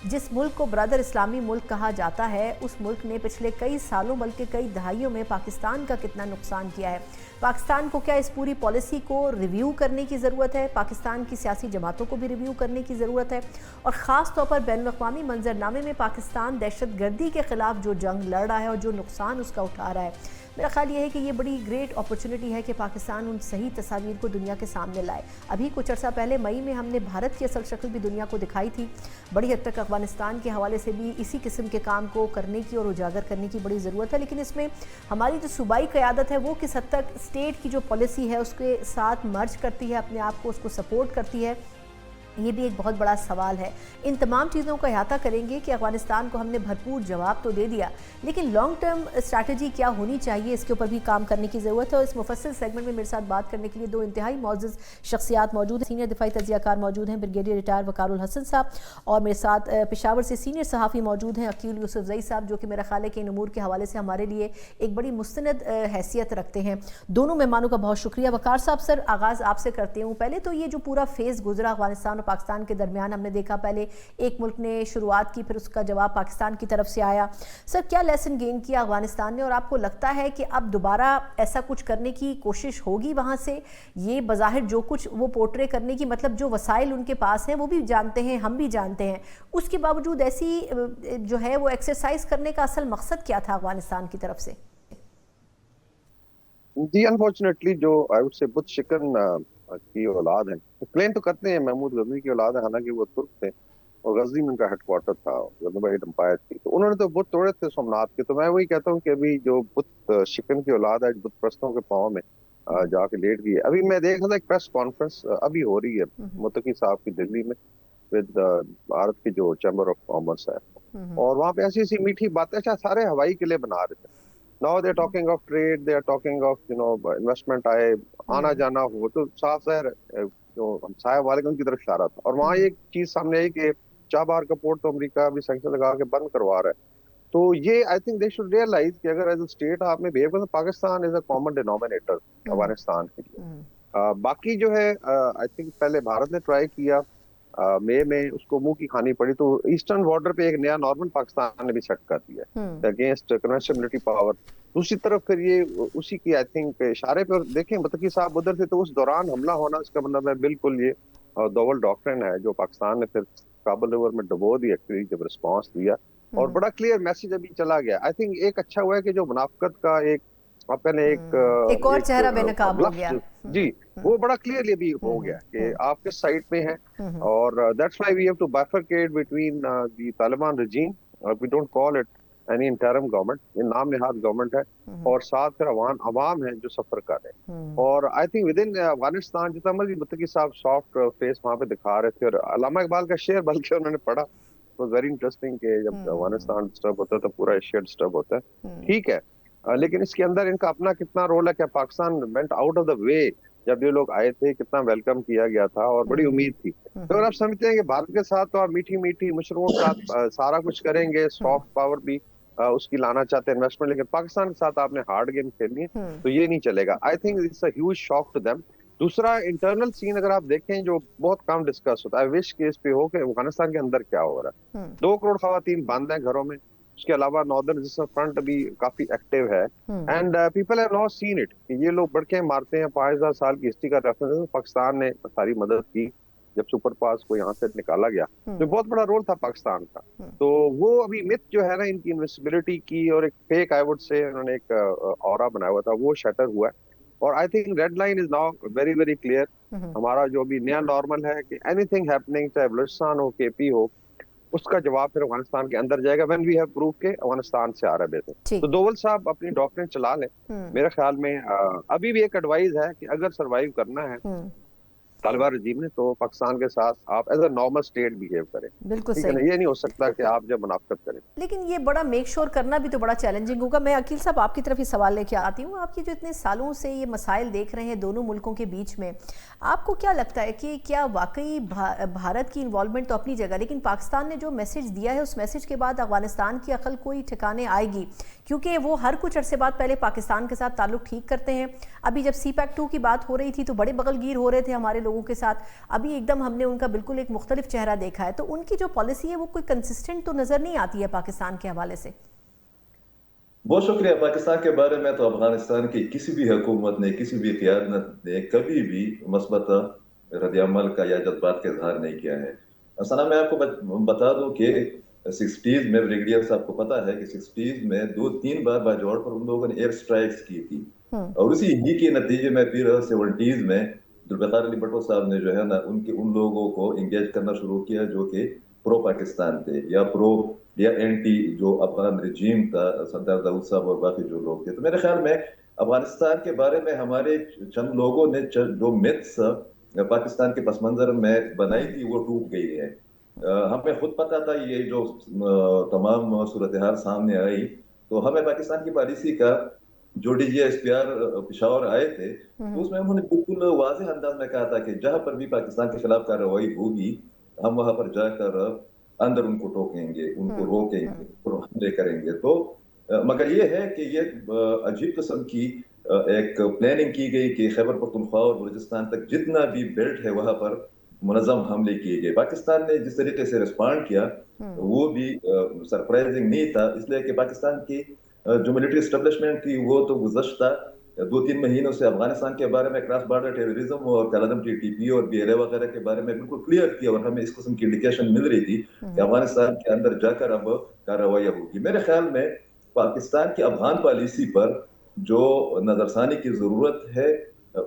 जिस मुल्क को ब्रदर इस्लामी मुल्क कहा जाता है, उस मुल्क ने पिछले कई सालों बल्कि कई दहाइयों में पाकिस्तान का कितना नुकसान किया है। पाकिस्तान को क्या इस पूरी पॉलिसी को रिव्यू करने की ज़रूरत है, पाकिस्तान की सियासी जमातों को भी रिव्यू करने की ज़रूरत है, और ख़ास तौर पर बैनुल-अक़वामी मंजरनामे में पाकिस्तान दहशतगर्दी के ख़िलाफ़ जो जंग लड़ रहा है और जो नुकसान उसका उठा रहा है, मेरा ख्याल ये है कि ये बड़ी ग्रेट अपॉर्चुनिटी है कि पाकिस्तान उन सही तस्वीर को दुनिया के सामने लाए। अभी कुछ अर्सा पहले मई में हमने भारत की असल शक्ल भी दुनिया को दिखाई थी। बड़ी हद तक अफ़गानिस्तान के हवाले से भी इसी किस्म के काम को करने की और उजागर करने की बड़ी ज़रूरत है, लेकिन इसमें हमारी जो सूबाई क़यादत है वो किस हद तक स्टेट की जो पॉलिसी है उसके साथ मर्ज करती है, अपने आप को उसको सपोर्ट करती है, ये भी एक बहुत बड़ा सवाल है। इन तमाम चीज़ों का अहाता करेंगे कि अफ़गानिस्तान को हमने भरपूर जवाब तो दे दिया, लेकिन लॉन्ग टर्म स्ट्रैटेजी क्या होनी चाहिए, इसके ऊपर भी काम करने की ज़रूरत है। और इस मुफस्सिल सेगमेंट में मेरे साथ बात करने के लिए दो इंतहाई मौजूद शख्सियात मौजूद हैं। सीनियर दिफाई तजियाकार मौजूद हैं ब्रिगेडियर रिटायर वकारुल हसन साहब, और मेरे साथ पेशावर से सीनियर सहाफ़ी मौजूद हैं अकील यूसुफजई साहब, जो कि मेरा ख्याल है कि इन उमूर के हवाले से हमारे लिए एक बड़ी मुस्तनद हैसियत रखते हैं। दोनों मेहमानों का बहुत शुक्रिया। वकार साहब, सर आगाज़ आपसे करती हूँ। पहले तो ये जो पूरा फेज़ गुजरा अफ़गानिस्तान और पाकिस्तान के दरमियान, हमने देखा पहले एक मुल्क ने शुरुआत की, फिर उसका जवाब पाकिस्तान की तरफ से आया। सर, क्या लेसन गेन किया अफगानिस्तान ने, और आपको लगता है कि अब दोबारा ऐसा कुछ करने की कोशिश होगी वहाँ से? ये बज़ाहिर जो कुछ वो पोर्ट्रे करने की, मतलब जो वसाइल उनके पास हैं वो भी जानते हैं, हम भी जानते हैं, उसके बावजूद ऐसी जो है वो एक्सरसाइज करने का असल मकसद क्या था अफगानिस्तान की तरफ से? जी, अनफॉर्चुनेटली जो आई वुड से बुत शिकन की औलाद है, क्लेम तो करते हैं महमूद गजनी की औलाद है, हालांकि वो तुर्क थे और गजनी में उनका हेडक्वार्टर था, गजनी एम्पायर थी, तो उन्होंने तो बुत तोड़े थे सोमनाथ के। तो मैं वही कहता हूँ कि अभी जो बुत शिकन की औलाद है, बुत प्रस्तों के पाँव में जाके लेट गई है। अभी मैं देख रहा था एक प्रेस कॉन्फ्रेंस अभी हो रही है मुत्तकी साहब की दिल्ली में विद भारत की जो चैम्बर ऑफ कॉमर्स है, और वहाँ पे ऐसी ऐसी मीठी बातें सारे हवाई किले बना रहे थे। Now they're talking of trade, they are talking of investment आए, आना जाना हो, तो साफ ज़ाहिर जो हमसाया वाले उनकी तरफ इशारा था। और वहाँ एक चीज सामने आई कि चाबहार का पोर्ट तो अमेरिका भी सैंक्शन लगा के बंद करवा रहा है। तो ये I think they should realise कि अगर एज अ स्टेट आपने बिहेव करना, Pakistan is a common denominator Afghanistan के लिए। बाकी जो है आई थिंक पहले भारत ने ट्राई किया, मई में उसको मुंह की खानी पड़ी, तो ईस्टर्न बॉर्डर पे एक नया नॉर्मल पाकिस्तान ने भी सेट कर दिया अगेंस्ट कन्वेंशनल मिलिट्री पावर। दूसरी तरफ फिर ये उसी की आई थिंक इशारे पर देखें मुत्तकी साहब उधर थे, तो उस दौरान हमला होना, इसका मतलब है बिल्कुल ये दोवल डॉक्ट्रिन है जो पाकिस्तान ने फिर काबुल रिवर में डुबो दी एक्चुअली जब रिस्पॉन्स दिया, और बड़ा क्लियर मैसेज अभी चला गया। आई थिंक एक अच्छा हुआ है कि जो मुनाफिकत का पहले एक और चेहरा बेनकाब हो गया। जी, वो बड़ा क्लियरली भी हो गया कि आप किस साइड पे हैं, और that's why we have to bifurcate between the Taliban regime, we don't call it any interim government, ये नाम निहाद गवर्नमेंट है, और साथ फिर अवाम है जो सफर कर रहे हैं। और I think with in Afghanistan जितना मर्जी मुत्तकी साहब सॉफ्ट फेस वहाँ पे दिखा रहे थे, और अल्लामा इकबाल का शेर बल्कि उन्होंने पढ़ा, तो वेरी इंटरेस्टिंग कि जब अफगानिस्तान डिस्टर्ब होता है तो पूरा एशिया डिस्टर्ब होता है। ठीक है, लेकिन इसके अंदर इनका अपना कितना रोल है? क्या Pakistan went out of the way जब ये लोग आए थे कितना वेलकम किया गया था और बड़ी उम्मीद थी। तो अगर आप समझते हैं कि भारत के साथ तो आप मीठी मीठी मुशरों के साथ सारा कुछ करेंगे, सॉफ्ट पावर भी उसकी लाना चाहते हैं इन्वेस्टमेंट, लेकिन पाकिस्तान के साथ आपने हार्ड गेम खेलनी है तो ये नहीं चलेगा। I think it's a huge shock to them. दूसरा इंटरनल सीन अगर आप देखें जो बहुत कम डिस्कस होता है, विश केस पे हो कि अफगानिस्तान के अंदर क्या हो रहा है। 2 करोड़ खवातीन बंद हैं घरों में, उसके अलावा नॉर्दर्न रेजिस्टेंस फ्रंट भी काफी एक्टिव है and people have not seen it कि ये लोग बढ़के मारते हैं। 5000 साल की हिस्ट्री का रेफरेंस पाकिस्तान ने सारी मदद की जब सुपर पास को यहाँ से निकाला गया, तो बहुत बड़ा रोल था पाकिस्तान का। तो वो अभी मिथ जो है ना इनकी इन्विजिबिलिटी की और एक फेक आई वुड से उन्होंने एक ऑरा बनाया हुआ था, वो शटर हुआ है। और I think red line is now very very clear. हमारा जो अभी नया नॉर्मल है कि एनीथिंग हैपनिंग, चाहे बलूचिस्तान हो, केपी हो, उसका जवाब फिर अफगानिस्तान के अंदर जाएगा व्हेन वी हैव प्रूव के अफगानिस्तान से आ रहा है बेटे। तो दोवल साहब अपनी डॉक्टरेट चला लें। मेरे ख्याल में अभी भी एक एडवाइस है कि अगर सरवाइव करना है तालिबान रजीम ने, तो पाकिस्तान के साथ आप as a normal state behave करें। बिल्कुल ठीक है ना, ये नहीं हो सकता कि आप जब मुनाफकत करें। लेकिन ये बड़ा मेक श्योर करना भी तो बड़ा चैलेंजिंग होगा। मैं अकील साहब आपकी तरफ ही सवाल लेके आती हूँ। आपकी जो इतने सालों से ये मसाइल देख रहे हैं दोनों मुल्कों के बीच में, आपको क्या लगता है कि क्या वाकई भारत की इन्वॉल्वमेंट तो अपनी जगह, लेकिन पाकिस्तान ने जो मैसेज दिया है उस मैसेज के बाद अफगानिस्तान की अकल कोई ठिकाने आएगी? क्योंकि वो हर कुछ अरसे बाद पहले पाकिस्तान के साथ ताल्लुक ठीक करते हैं। अभी जब CPEC-2 की बात हो रही थी तो बड़े बगलगीर हो रहे थे हमारे लोगों के साथ, अभी एकदम हमने उनका बिल्कुल एक मुख्तलिफ चेहरा देखा है। तो उनकी जो पॉलिसी है वो कोई कंसिस्टेंट तो नजर नहीं आती है पाकिस्तान के हवाले से। बहुत शुक्रिया। पाकिस्तान के बारे में तो अफगानिस्तान की किसी भी हुकूमत ने, किसी भी क़यादत ने कभी भी मस्बत रद्द-ए-अमल का या जज्बात का इजहार नहीं किया है। सना, मैं आपको बता दूं कि 60s में, ब्रिगेडियर साहब को पता है कि 60s में 2-3 बार बाजौड़ पर उन लोगों ने एयर स्ट्राइक्स की थी और उसी ही के नतीजे में फिर 70s में जुल्फ़िकार अली भुट्टो साहब ने जो है ना उन लोगों को इंगेज करना शुरू किया जो कि प्रो पाकिस्तान थे या प्रो या एंटी जो अफगान रजीम था, सरदार दाऊद साहब और बाकी जो लोग थे। तो मेरे ख्याल में अफगानिस्तान के बारे में हमारे चंद लोगों ने जो मिथ्स पाकिस्तान के पस मंजर में बनाई थी वो टूट गई है। हमें खुद पता था ये जो तमाम सूरत हाल सामने आई, तो हमें पाकिस्तान की पॉलिसी का जो DGSPR पेशावर आए थे तो उसमें उन्होंने बिल्कुल वाज़ेह अंदाज में कहा था कि जहां पर भी पाकिस्तान के खिलाफ कार्रवाई होगी हम वहां पर जाकर अंदर उनको टोकेंगे, उनको रोकेंगे और हमले करेंगे। तो मगर ये है कि ये अजीब किस्म की एक प्लानिंग की गई कि खैबर पख्तूनख्वा और बलूचिस्तान तक जितना भी बेल्ट है वहां पर मुनज़्ज़म हमले किए गए। पाकिस्तान ने जिस तरीके से रिस्पॉन्ड किया वो भी सरप्राइजिंग नहीं था, इसलिए कि पाकिस्तान की जो मिलिट्री एस्टेब्लिशमेंट थी वो तो गुज़श्ता 2-3 महीनों से अफगानिस्तान के बारे में क्रॉस बॉर्डर टेररिज्म और कलादम TTP और BLA वगैरह के बारे में बिल्कुल क्लियर थी और हमें इस किस्म की इंडिकेशन मिल रही थी कि अफगानिस्तान के अंदर जाकर अब कार्रवाई होगी। मेरे ख्याल में पाकिस्तान की अफगान पॉलिसी पर जो नजरसानी की जरूरत है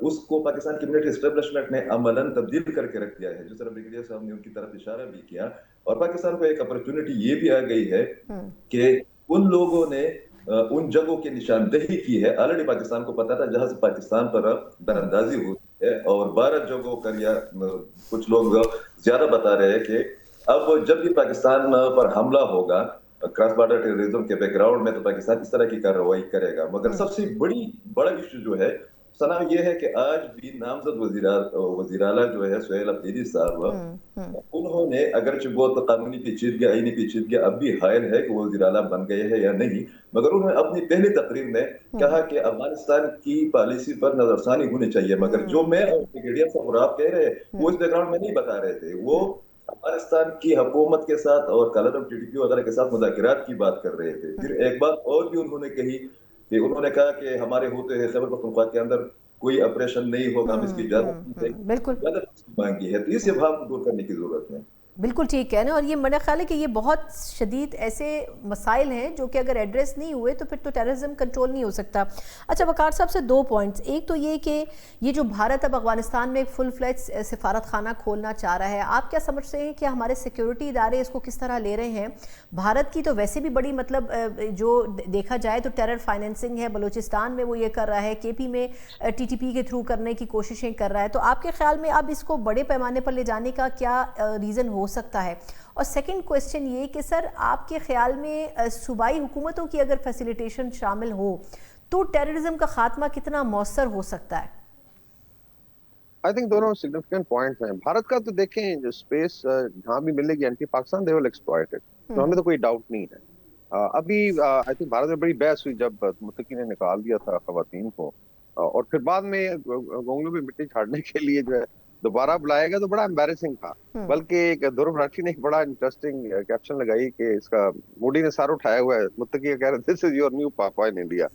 उसको पाकिस्तान की मिलिट्री एस्टेब्लिशमेंट ने अमलन तब्दील करके रख दिया है, जिस तरह ब्रिगेडियर साहब ने उनकी तरफ इशारा भी किया। और पाकिस्तान को एक अपॉर्चुनिटी ये भी आ गई है कि उन लोगों ने उन जगहों की निशानदेही की है। ऑलरेडी पाकिस्तान को पता था जहां से पाकिस्तान पर दरअंदाजी होती है और 12 जगहों पर, या कुछ लोग ज्यादा बता रहे हैं कि अब जब भी पाकिस्तान पर हमला होगा क्रॉस बॉर्डर टेररिज्म के बैकग्राउंड में तो पाकिस्तान इस तरह की कार्रवाई करेगा। मगर सबसे बड़ा इश्यू जो है सना ये है कि आज भी नामजद वज़ीर-ए-आला जो है सुहेल अफरीदी साहब, उन्होंने अगरचे बहुत कानूनी पेचीदगी, आईनी पेचीदगी अब भी हायल है कि वो वज़ीर-ए-आला बन गए हैं या नहीं, मगर उन्होंने अपनी पहली तकरीर में कहा कि अफगानिस्तान की पॉलिसी पर नजरसानी होनी चाहिए। मगर जो मैं और ब्रिगेडियर साहब और आप कह रहे हैं वो इस बैकग्राउंड में नहीं बता रहे थे। वो अफगानिस्तान की हुकूमत के साथ और कलादम TTP वगैरह के साथ मुज़ाकरात की बात कर रहे थे। फिर एक बात और भी उन्होंने कही कि उन्होंने कहा कि हमारे होते हैं खैबर पख्तूनख्वा के अंदर कोई ऑपरेशन नहीं होगा, हम इसकी इजाजत मांगी है। तो इसे भाव दूर करने की जरूरत है। बिल्कुल ठीक है ना। और ये मेरा ख्याल है कि ये बहुत शदीद ऐसे मसाइल हैं जो कि अगर एड्रेस नहीं हुए तो फिर तो टेररिज्म कंट्रोल नहीं हो सकता। अच्छा, वकार साहब से 2 पॉइंट्स। एक तो ये कि ये जो भारत अब अफगानिस्तान में एक फुल फ्लेज सिफारत खाना खोलना चाह रहा है, आप क्या समझते हैं कि हमारे सिक्योरिटी इदारे इसको किस तरह ले रहे हैं? भारत की तो वैसे भी बड़ी मतलब जो देखा जाए तो टेरर फाइनेंसिंग है, बलूचिस्तान में वो ये कर रहा है, KP में TTP के थ्रू करने की कोशिशें कर रहा है। तो आपके ख्याल में अब इसको बड़े पैमाने पर ले जाने का क्या रीज़न हो सकता है? और सेकंड क्वेश्चन ये कि सर आपके ख्याल में सूबाई हुकूमतों की अगर फैसिलिटेशन शामिल हो तो टेररिज्म का खात्मा कितना मौसर हो सकता है? आई थिंक दोनों सिग्निफिकेंट पॉइंट्स हैं। भारत का तो देखें, जो स्पेस जहां भी मिलेगी anti Pakistan they will exploit it, तो हमें तो कोई डाउट नहीं है। अभी आई थिंक भारत में बड़ी बहस हुई जब मुत्तकी ने निकाल दिया था खवातीन को, और फिर बाद में गोंगलू में मिट्टी झाड़ने के लिए जो है दोबारा बुलाया गया, तो बड़ा एम्बैरेसिंग था। बल्कि एक ध्रुव राठी ने एक बड़ा इंटरेस्टिंग कैप्शन लगाई कि इसका मोदी ने सर उठाया हुआ है, मुत्तकी कह रहे दिस इज योर न्यू पापा इन इंडिया।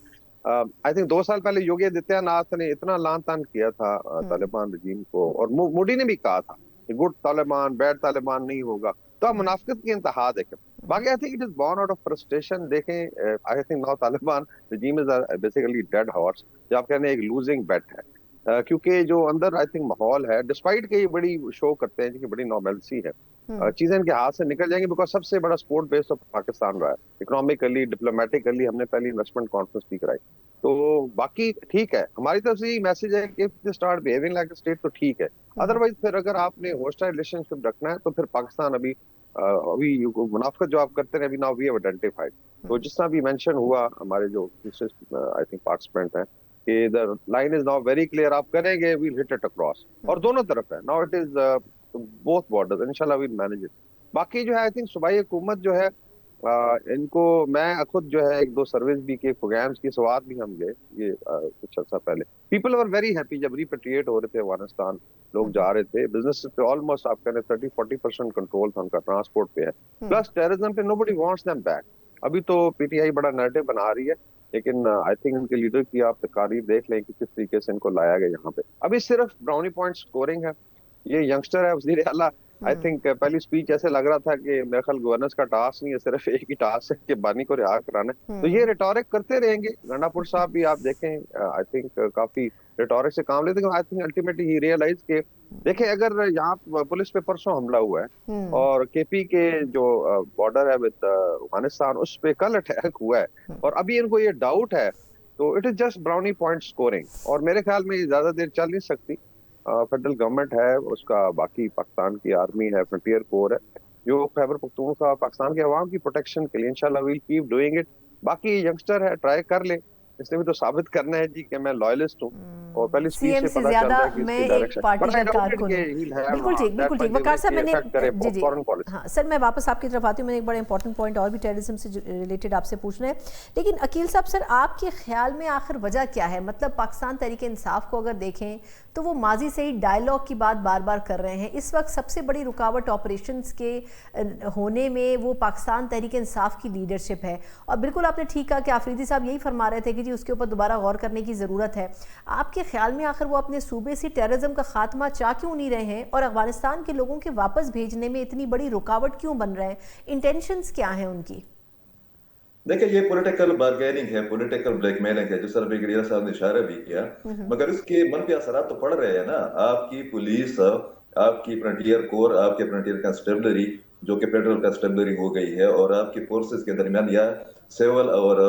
आई थिंक 2 साल पहले योगी आदित्यनाथ ने इतना लान तान किया था तालिबान रजीम को, और मोदी ने भी कहा था कि गुड तालिबान बैड तालिबान नहीं होगा। तो आप मुनाफिकत की इंतहा देखें। बाकी I think it is born out of frustration. देखें, I think now Taliban regime is basically dead horse, जो आप कहने एक लूजिंग बेट है। क्योंकि जो अंदर आई थिंक माहौल है, डिस्पाइट के ये बड़ी शो करते हैं जिनकी बड़ी नॉर्मलसी है, चीजें इनके हाथ से निकल जाएंगी, बिकॉज सबसे बड़ा स्पोर्ट बेस तो पाकिस्तान रहा है, इकोनॉमिकली डिप्लोमेटिकली। हमने पहली इन्वेस्टमेंट कॉन्फ्रेंस भी कराई। तो बाकी ठीक है, हमारी तरफ से ये मैसेज है कि start behaving like a state तो ठीक है। अदरवाइज फिर अगर आपने होस्टाइल रिलेशनशिप रखना है तो फिर पाकिस्तान अभी मुनाफिकत जो आप करते रहे, अभी नाउ वी हैव आइडेंटिफाइड। तो जिस तरह भी मेंशन हुआ हमारे जो आई थिंक पार्टिसिपेंट हैं कि the line is now very clear, आप करेंगे वील हिट इट अक्रॉस, और दोनों तरफ है now, it is both borders, इंशाल्लाह वील मैनेज इट। बाकी जो है आई थिंक सूबाई हुकूमत जो है, इनको मैं खुद जो है 1-2 सर्विस भी के प्रोग्राम्स की स्वाद भी हम गए ये कुछ अर्सा पहले। पीपल वर वेरी हैप्पी जब रिपेट्रिएट हो रहे थे अफगानिस्तान, लोग जा रहे थे। बिजनेस पे ऑलमोस्ट आप कहने 30-40% कंट्रोल था उनका, ट्रांसपोर्ट पे है, प्लस टेररिज्म पे नोबडी वांट्स देम बैक। अभी तो पीटीआई बड़ा नैरेटिव बना रही है, लेकिन आई थिंक उनके लीडर की आप तकारीर देख लें कि किस तरीके से इनको लाया गया यहाँ पे। अभी सिर्फ ब्राउनी पॉइंट स्कोरिंग है। ये यंगस्टर है वजीर आला, आई थिंक पहली स्पीच ऐसे लग रहा था कि मेरे ख्याल गवर्नेंस का टास्क नहीं है, सिर्फ एक ही टास्क है कि बानी को रिहा कराना है। तो ये रिटोरिक करते रहेंगे। गंडापुर साहब भी आप देखें, आई थिंक काफी रिटोरिक से काम लेते हैं। आई थिंक अल्टीमेटली ही रियलाइज के देखें, अगर यहाँ पुलिस पे परसों हमला हुआ है और केपी के जो बॉर्डर है विद अफगानिस्तान, उस पे कल अटैक हुआ है, और अभी इनको ये डाउट है, तो it is just brownie point scoring. और मेरे ख्याल में ज्यादा देर चल नहीं सकती। फेडरल गवर्नमेंट है, उसका बाकी पाकिस्तान की आर्मी है, फ्रंटियर कोर है, जो खैबर पख्तूनख्वा पाकिस्तान के अवाम की प्रोटेक्शन के लिए इंशाल्लाह विल कीप डूइंग इट। बाकी यंगस्टर है, ट्राई कर ले, इसने भी तो साबित करना है जी कि मैं लॉयलिस्ट हूँ, और पहली स्पीच से पता चल रहा है कि मैं इसकी एक डायरेक्शन पार्टी का कारकुन हूँ। बिल्कुल ठीक, बिल्कुल ठीक। वकार साहब, मैंने जी जी हाँ सर, मैं वापस आपकी तरफ आती हूँ। मैंने एक बड़ा इंपॉर्टेंट पॉइंट और भी टेररिज्म से रिलेटेड आपसे पूछना है, लेकिन अकील साहब सर, आपके ख्याल में आखिर वजह क्या है? मतलब पाकिस्तान तहरीक इंसाफ को अगर देखें तो वो माजी से ही डायलॉग की बात बार बार कर रहे हैं। इस वक्त सबसे बड़ी रुकावट ऑपरेशंस के होने में वो पाकिस्तान तहरीक इंसाफ की लीडरशिप है। और बिल्कुल आपने ठीक कहा कि आफरीदी साहब यही फरमा रहे थे कि जी उसके ऊपर दोबारा गौर करने की ज़रूरत है। आपके ख्याल में आखिर वो अपने सूबे से टेररिज्म का खात्मा चाह क्यों नहीं रहे हैं, और अफगानिस्तान के लोगों के वापस भेजने में इतनी बड़ी रुकावट क्यों बन रहे हैं? इंटेंशंस क्या हैं उनकी? देखिए, ये पॉलिटिकल बार्गेनिंग है, पॉलिटिकल ब्लैकमेलिंग है, जो सर ब्रिगेडियर साहब ने इशारा भी किया, मगर इसके मन पे असरात तो पड़ रहे हैं ना। आपकी पुलिस, आपकी फ्रंटियर कोर, आपके फ्रंटियर कंस्टेबलरी जो कि फेडरल कंस्टेबलरी हो गई है, और आपकी फोर्सेस के दरमियान या सिविल और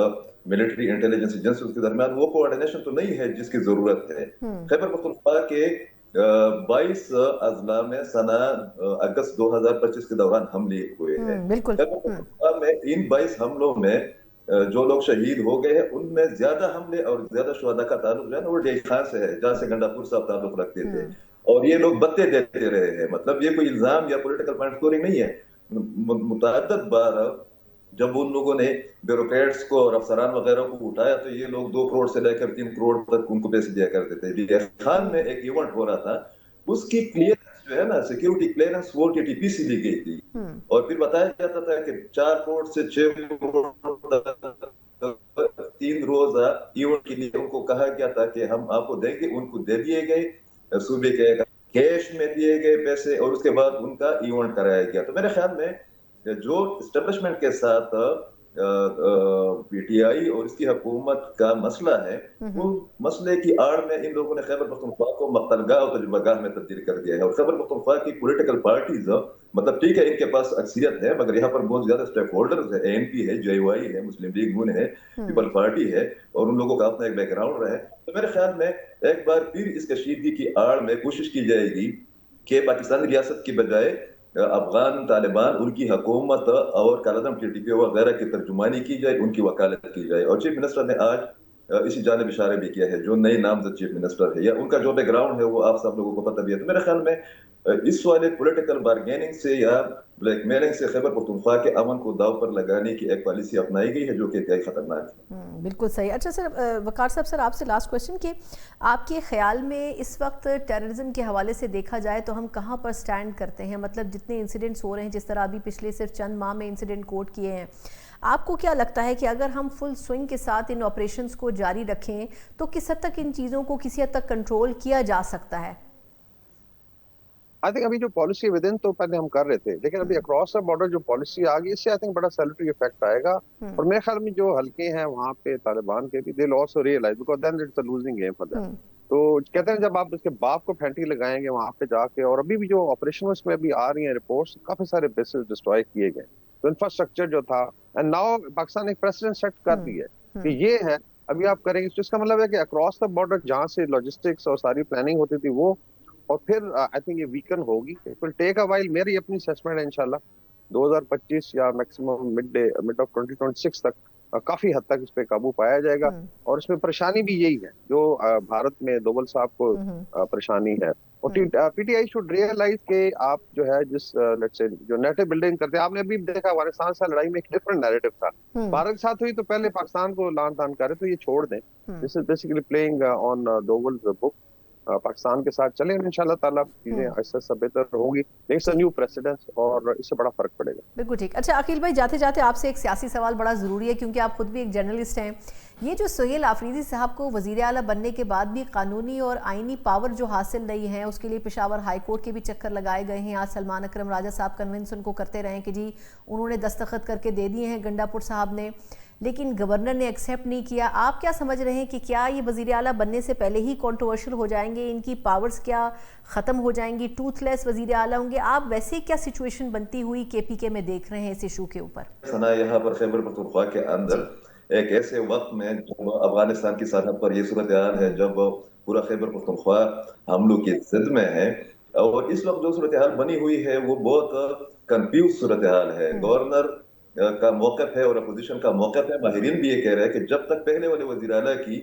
मिलिट्री इंटेलिजेंस एजेंसी के दरमियान वो कोऑर्डिनेशन तो नहीं है जिसकी जरूरत है। खैबर पख्तूनख्वा के 22 अजला में सना अगस्त 2025 के दौरान हमले हुए हैं। बिल्कुल। खैबर पख्तूनख्वा में इन 22 हमलों में जो लोग शहीद हो गए हैं, उनमें ज्यादा हमले और ज्यादा शुहदा का ताल्लुक जो है ना वो डेग खान से है, जहां से गंडापुर साहब ताल्लुक रखते थे, और ये लोग बत्ते देते रहे हैं। मतलब ये कोई इल्जाम या पॉलिटिकल पॉइंट स्कोरिंग नहीं है। मुतअद्दिद बार जब उन लोगों ने ब्यूरोक्रेट्स को और अफसरान वगैरह को उठाया, तो ये लोग 2 करोड़ से लेकर 3 करोड़ तक उनको पैसे दिया करते थे। डेग खान में एक इवेंट हो रहा था, उसकी क्लियरेंस जो है ना, सिक्योरिटी क्लियरेंस वो टीटीपी से ली गई थी, और फिर बताया जाता था कि 4 करोड़ से 6 करोड़ 3 रोजा इवेंट के लिए उनको कहा गया था कि हम आपको देंगे। उनको दे दिए गए सूबे के कैश में दिए गए पैसे, और उसके बाद उनका इवेंट कराया गया। तो मेरे ख्याल में जो एस्टेब्लिशमेंट के साथ पीटीआई और इसकी हुकूमत का मसला है, वो मसले की आड़ में इन लोगों ने खैबर पख्तूनख्वा को मक्तलगाह और तजुर्बागाह में तब्दील कर दिया है। और खैबर पख्तूनख्वा की पॉलिटिकल पार्टीज, मतलब ठीक है इनके पास अक्सरियत है, मगर यहाँ पर बहुत ज्यादा स्टेक होल्डर्स है। एएनपी है, जेवाई है, मुस्लिम लीग नून है, पीपल पार्टी है, और उन लोगों का अपना एक बैकग्राउंड रहा है। तो मेरे ख्याल में एक बार फिर इस कशीदगी की आड़ में कोशिश की जाएगी कि पाकिस्तानी रियासत की बजाय अफगान तालिबान, उनकी हुकूमत और कालादम टीटीपी वगैरह की तर्जुमानी की जाए, उनकी वकालत की जाए। और चीफ मिनिस्टर ने आज इसी जानिब इशारे भी किया है, जो नई नामजद चीफ मिनिस्टर है या उनका जो बैकग्राउंड है वो आप सब लोगों को पता भी है। तो मेरे ख्याल में इस वाले पॉलिटिकल बार्गेनिंग से या ब्लैकमेलिंग से खैबर पख्तूनख्वा के अमन को दाव पर लगाने की एक पॉलिसी अपनाई गई है, जो कि इंतहाई खतरनाक है। बिल्कुल सही। अच्छा सर, वकार साहब, सर आपसे लास्ट क्वेश्चन कि आपके ख्याल में इस वक्त टेररिज्म के हवाले से देखा जाए तो हम कहाँ पर स्टैंड करते हैं? मतलब जितने इंसिडेंट्स हो रहे हैं, जिस तरह अभी पिछले सिर्फ चंद माह में इंसिडेंट कोट किए हैं, आपको क्या लगता है कि अगर हम फुल स्विंग के साथ इन ऑपरेशंस को जारी रखें तो किस हद तक इन चीज़ों को किसी हद तक कंट्रोल किया जा सकता है? आई थिंक अभी जो पॉलिसी विद इन तो पहले हम कर रहे थे, लेकिन अभी अक्रॉस द बॉर्डर जो पॉलिसी आ गई, इससे आई थिंक बड़ा सैलरी इफेक्ट आएगा। और मेरे ख्याल में जो हल्के हैं वहाँ पे तालिबान के भी, they will also realise, because then it's a losing game for them. तो कहते हैं जब आप उसके बाप को फैंटी लगाएंगे वहां पे जाके, और अभी भी जो ऑपरेशन उसमें अभी आ रही है रिपोर्ट्स, काफी सारे बेसेस डिस्ट्रॉय किए गए, तो इंफ्रास्ट्रक्चर जो था, एंड नाउ पाकिस्तान एक प्रेसिडेंट सेट कर दी है कि ये है, अभी आप करेंगे। तो इसका मतलब है कि अक्रॉस द बॉर्डर जहाँ से लॉजिस्टिक्स और सारी प्लानिंग होती थी वो, और फिर आई थिंक ये वीकन होगी। It will take a while, मेरी अपनी असेसमेंट है इंशाल्लाह 2025 या मैक्सिमम मिड ऑफ 2026 तक काफी हद तक इस पे काबू पाया जाएगा। और इसमें परेशानी भी यही है जो भारत में दोवल साहब को परेशानी है। और पीटीआई शुड रियलाइज कि आप जो है जिस लेट्स से जो नैरेटिव बिल्डिंग करते हैं, आपने अभी देखा अफगानिस्तान से लड़ाई में एक डिफरेंट नैरेटिव था, भारत के साथ हुई तो पहले पाकिस्तान को लान तान करे, तो ये छोड़ दें। This is basically playing on Doval's book. Pakistan के साथ चले, इंशाल्लाह ताला चीजें ऐसा सब बेहतर होगी। इट्स अ न्यू प्रेसिडेंस और इससे बड़ा फर्क पड़ेगा। बिल्कुल ठीक। अच्छा अकील भाई, जाते जाते आपसे एक सियासी सवाल बड़ा ज़रूरी है, क्योंकि आप खुद भी एक जर्नलिस्ट हैं। ये जो सुहेल आफरीदी साहब को वज़ीर आला बनने के बाद भी कानूनी और आइनी पावर जो हासिल नहीं है, उसके लिए पेशावर हाई कोर्ट के भी चक्कर लगाए गए हैं। आज सलमान अकरम राजा साहब कन्विंस उनको करते रहे कि जी उन्होंने दस्तखत करके दे दिए हैं गंडापुर साहब ने, लेकिन गवर्नर ने एक्सेप्ट नहीं किया। आप क्या समझ रहे हैं कि क्या ये वज़ीर आला बनने से पहले ही कंट्रोवर्शियल हो जाएंगे, इनकी पावर्स क्या ख़त्म हो जाएंगी, टूथलेस वज़ीर आला होंगे? आप वैसे क्या सिचुएशन बनती हुई केपीके में देख रहे हैं इस इशू के ऊपर? सना, यहाँ पर खैबर पख्तूनख्वा के अंदर एक ऐसे वक्त में जब अफगानिस्तान की सरहद पर ये सूरत हाल है, जब पूरा खैबर पख्तूनख्वा हमलों की जिद में है, और इस वक्त जो सूरत हाल बनी हुई है वो बहुत कंफ्यूज सूरत हाल है। गवर्नर का मौकफ है और अपोजिशन का मौकफ है। माहिरीन भी ये कह रहे हैं कि जब तक पहले वाले वज़ीर आला की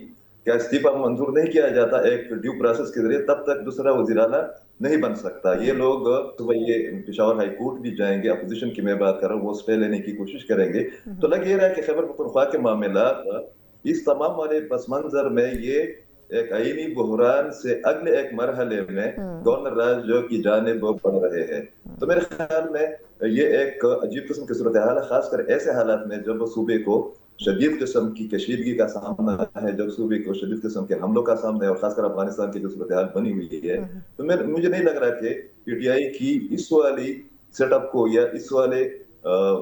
क्या इस्तीफा मंजूर नहीं किया जाता एक ड्यू प्रोसेस के जरिए, तब तक दूसरा वज़ीर आला नहीं बन सकता। ये लोग सुबह ये पेशावर हाई कोर्ट भी जाएंगे, अपोजिशन की मैं बात कर रहा हूँ, वो स्टे लेने की कोशिश करेंगे। तो लग ये रहा है कि खैबर पख्तूनख्वा के मामला इस तमाम वाले पस मंजर में ये एक आईनी बहरान से अगले एक मरहले में गवर्नर राज जो की जानिब बढ़ रहे हैं। तो मेरे ख्याल में ये एक अजीब किस्म की सूरत हाल है, खासकर ऐसे हालात में जब सूबे को शदीद किस्म की कशीदगी का सामना है, जब सूबे को शदीद किस्म के हमलों का सामना है, और खासकर अफगानिस्तान की जो सूरत हाल बनी हुई है। तो मुझे नहीं लग रहा कि पीटीआई की इस वाली सेटअप को या इस वाले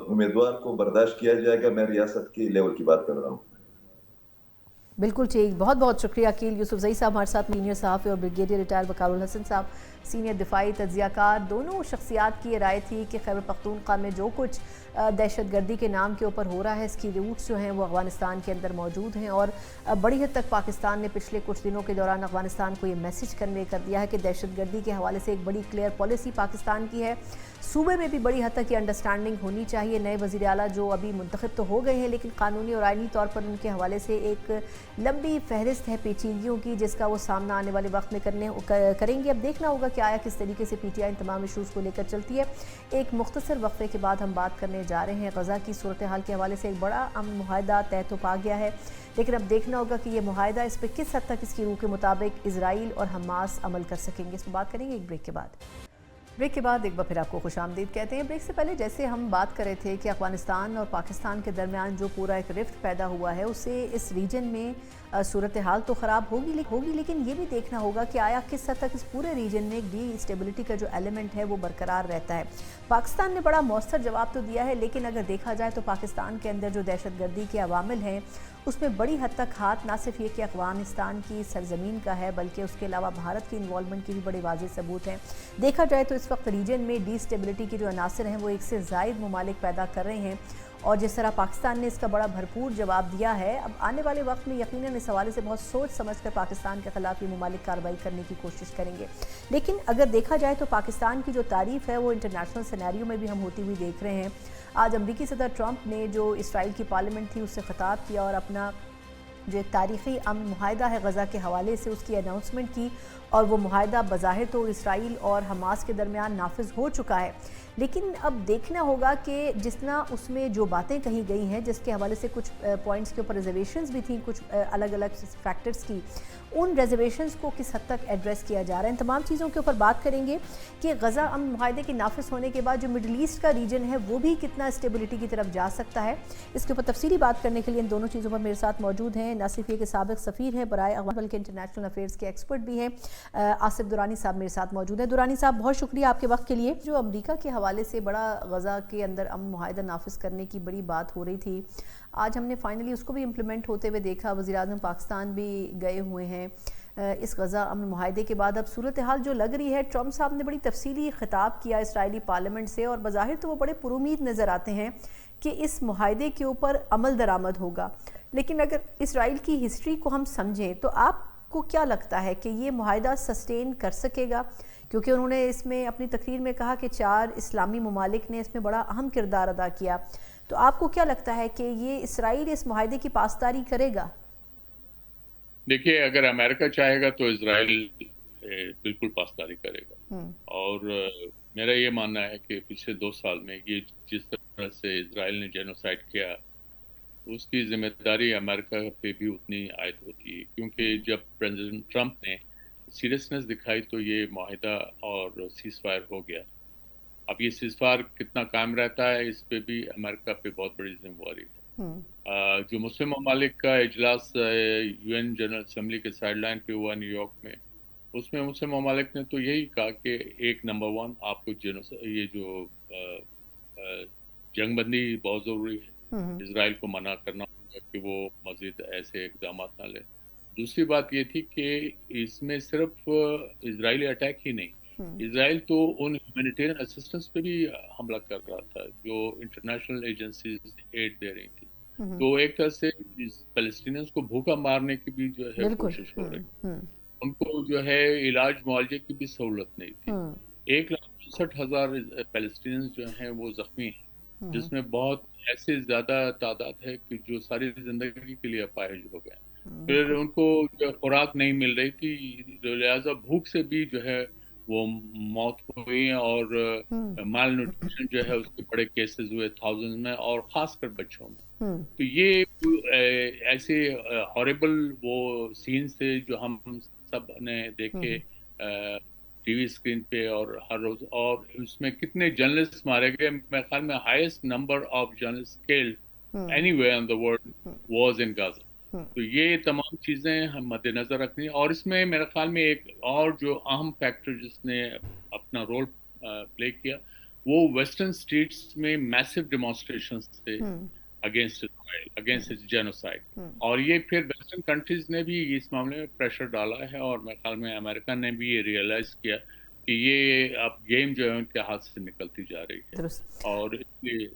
उम्मीदवार को बर्दाश्त किया जाएगा। मैं रियासत की लेवल की बात कर रहा हूँ। बिल्कुल ठीक। बहुत बहुत शुक्रिया अकील यूसुफजई साहब हमारे साथ, सीनियर सहाफ़ी और ब्रिगेडियर रिटायर वकारुल हसन साहब, सीनियर दिफाई तज्ज़ियाकार। दोनों शख्सियात की राय थी कि खैबर पख्तूनख्वा में जो कुछ दहशतगर्दी के नाम के ऊपर हो रहा है, इसकी रूट्स जो हैं वो अफ़गानिस्तान के अंदर मौजूद हैं, और बड़ी हद तक पाकिस्तान ने पिछले कुछ दिनों के दौरान अफ़गानिस्तान को ये मैसेज कन्वे कर दिया है कि दहशतगर्दी के हवाले से एक बड़ी क्लियर पॉलिसी पाकिस्तान की है। सूबे में भी बड़ी हद तक ये अंडरस्टैंडिंग होनी चाहिए। नए वज़ीर आला जो अभी मुंतखब तो हो गए हैं, लेकिन कानूनी और आइनी तौर पर उनके हवाले से एक लंबी फहरिस्त है पेचीदगियों की, जिसका वो सामना आने वाले वक्त में करेंगे। अब देखना होगा कि आया किस तरीके से पीटीआई इन तमाम इशूज़ को लेकर चलती है। एक मुख्तसर वक्फे के बाद हम बात करने जा रहे हैं गज़ा की सूरत हाल के हवाले से। एक बड़ा अमन मुआहदा तय तो पा गया है, लेकिन अब देखना होगा कि ये मुआहदा इस पर किस हद तक इसकी रूह के मुताबिक इजराइल और हमास अमल कर सकेंगे। इस पर बात करेंगे एक ब्रेक के बाद। ब्रेक के बाद एक बार फिर आपको खुशामदीद कहते हैं। ब्रेक से पहले जैसे हम बात कर रहे थे कि अफगानिस्तान और पाकिस्तान के दरमियान जो पूरा एक रिफ्ट पैदा हुआ है, उससे इस रीजन में सूरत हाल तो ख़राब होगी, लेकिन ये भी देखना होगा कि आया किस हद तक इस पूरे रीजन में डी स्टेबिलिटी का जो एलिमेंट है वो बरकरार रहता है। पाकिस्तान ने बड़ा मौसर जवाब तो दिया है, लेकिन अगर देखा जाए तो पाकिस्तान के अंदर जो दहशतगर्दी के अवामिल हैं उसमें बड़ी हद तक हाथ ना सिर्फ ये कि अफगानिस्तान की सरजमीन का है, बल्कि उसके अलावा भारत की इन्वॉल्वमेंट की भी बड़े वाज़ेह सबूत हैं। देखा जाए तो इस वक्त रीजन में डी स्टेबिलिटी के जो अनासर हैं वो एक से ज़ायद ममालिक पैदा कर रहे हैं, और जिस तरह पाकिस्तान ने इसका बड़ा भरपूर जवाब दिया है, अब आने वाले वक्त में यकीनन इस हवाले से बहुत सोच समझ कर पाकिस्तान के खिलाफ ये ममालिक कार्रवाई करने की कोशिश करेंगे। लेकिन अगर देखा जाए तो पाकिस्तान की जो तारीफ है वो इंटरनेशनल सिनेरियो में भी हम होती हुई देख रहे हैं। आज अमरीकी सदर ट्रंप ने जो इसराइल की पार्लियामेंट थी उससे खिताब किया और अपना جو ایک تاریخی امن معاہدہ ہے غزہ کے حوالے سے، اس کی اناؤنسمنٹ کی، اور وہ معاہدہ بظاہر تو اسرائیل اور حماس کے درمیان نافذ ہو چکا ہے، لیکن اب دیکھنا ہوگا کہ جس طرح اس میں جو باتیں کہی گئی ہیں، جس کے حوالے سے کچھ پوائنٹس کے اوپر ریزرویشنز بھی تھیں، کچھ الگ الگ فیکٹرز کی، ان ریزرویشنز کو کس حد تک ایڈریس کیا جا رہا ہے، ان تمام چیزوں کے اوپر بات کریں گے کہ غزہ امن معاہدے کے نافذ ہونے کے بعد جو مڈل ایسٹ کا ریجن ہے وہ بھی کتنا اسٹیبلٹی کی طرف جا سکتا ہے۔ اس کے اوپر تفصیلی بات کرنے کے لیے ان دونوں چیزوں پر میرے ساتھ موجود ہیں نہ صرف یہ کہ سابق سفیر ہیں برائے اقوام بلکہ انٹرنیشنل افیئرز کے ایکسپرٹ بھی ہیں، آصف درانی صاحب میرے ساتھ موجود ہیں۔ درانی صاحب بہت شکریہ آپ کے وقت کے لیے۔ جو امریکہ کے حوالے سے بڑا غزہ کے اندر امن معاہدہ نافذ کرنے کی بڑی بات ہو رہی تھی، آج ہم نے فائنلی اس کو بھی امپلیمنٹ ہوتے ہوئے دیکھا، وزیر اعظم پاکستان بھی گئے ہوئے ہیں اس غزہ امن معاہدے کے بعد۔ اب صورتحال جو لگ رہی ہے، ٹرمپ صاحب نے بڑی تفصیلی خطاب کیا اسرائیلی پارلیمنٹ سے، اور بظاہر تو وہ بڑے پرامید نظر آتے ہیں کہ اس معاہدے کے اوپر عمل درآمد ہوگا، لیکن اگر اسرائیل کی ہسٹری کو ہم سمجھیں تو آپ کو کیا لگتا ہے کہ یہ معاہدہ سسٹین کر سکے گا؟ کیونکہ انہوں نے اس میں اپنی تقریر میں کہا کہ 4 اسلامی ممالک نے اس میں بڑا اہم کردار ادا کیا، تو آپ کو کیا لگتا ہے کہ یہ اسرائیل اس معاہدے کی پاسداری کرے گا؟ دیکھیے، اگر امریکہ چاہے گا تو اسرائیل بالکل پاسداری کرے گا، اور میرا یہ ماننا ہے کہ پچھلے 2 سال میں یہ جس طرح سے اسرائیل نے جینوسائیڈ کیا، اس کی ذمہ داری امریکہ پہ بھی اتنی عائد ہوتی ہے، کیونکہ جب پریزیڈنٹ ٹرمپ نے سیریسنس دکھائی تو یہ معاہدہ اور سیز فائر ہو گیا۔ اب یہ سیز فائر کتنا قائم رہتا ہے، اس پہ بھی امریکہ پہ بہت بڑی ذمہ داری ہے۔ جو مسلم ممالک کا اجلاس یو این جنرل اسمبلی کے سائڈ لائن پہ ہوا نیو یارک میں، اس میں مسلم ممالک نے تو یہی کہا کہ ایک نمبر 1 آپ کو یہ جو جنگ بندی بہت ضروری ہے، اسرائیل کو منع کرنا ہوگا کہ وہ مزید ایسے اقدامات نہ لے۔ دوسری بات یہ تھی کہ اس میں صرف اسرائیلی اٹیک ہی نہیں، اسرائیل تو ان ہیومینیٹیرین اسسٹنس پہ بھی حملہ کر رہا تھا جو انٹرنیشنل ایجنسیز ایڈ دے رہی تھی، تو ایک طرح سے فلسطینیز کو بھوکا مارنے کی بھی جو ہے کوشش ہو رہی، ان کو جو ہے علاج معالجے کی بھی سہولت نہیں تھی۔ 1,64,000 فلسطینیز جو ہیں وہ زخمی ہیں، جس میں بہت ایسے زیادہ تعداد ہے کہ جو ساری زندگی کے لیے اپاہج ہو گئے، پھر ان کو جو خوراک نہیں مل رہی تھی، لہٰذا بھوک سے بھی جو ہے وہ موت ہوئی، اور مال نیوٹریشن جو ہے اس کے بڑے کیسز ہوئے تھاؤزنڈ میں، اور خاص کر بچوں میں۔ تو یہ ایسے ہارریبل وہ سینز تھے جو ہم سب نے دیکھے ٹی وی اسکرین پہ اور ہر روز، اور اس میں کتنے جرنلسٹ مارے گئے، میرے خیال میں highest number of journalist killed any where in the world was in Gaza. تو یہ تمام چیزیں ہم مد نظر رکھنی، اور اس میں میرے خیال میں ایک اور جو اہم فیکٹر جس نے اپنا رول پلے کیا، وہ ویسٹرن اسٹیٹس میں میسو ڈیمانسٹریشنز تھے اگینسٹ اسرائیل، اگینسٹ جینوسائیڈ، اور یہ پھر ویسٹرن کنٹریز نے بھی اس معاملے میں پریشر ڈالا ہے، اور میرے خیال میں امریکہ نے بھی یہ ریئلائز کیا کہ یہ اب گیم جو ہے ان کے ہاتھ سے نکلتی جا رہی ہے، اور اس لیے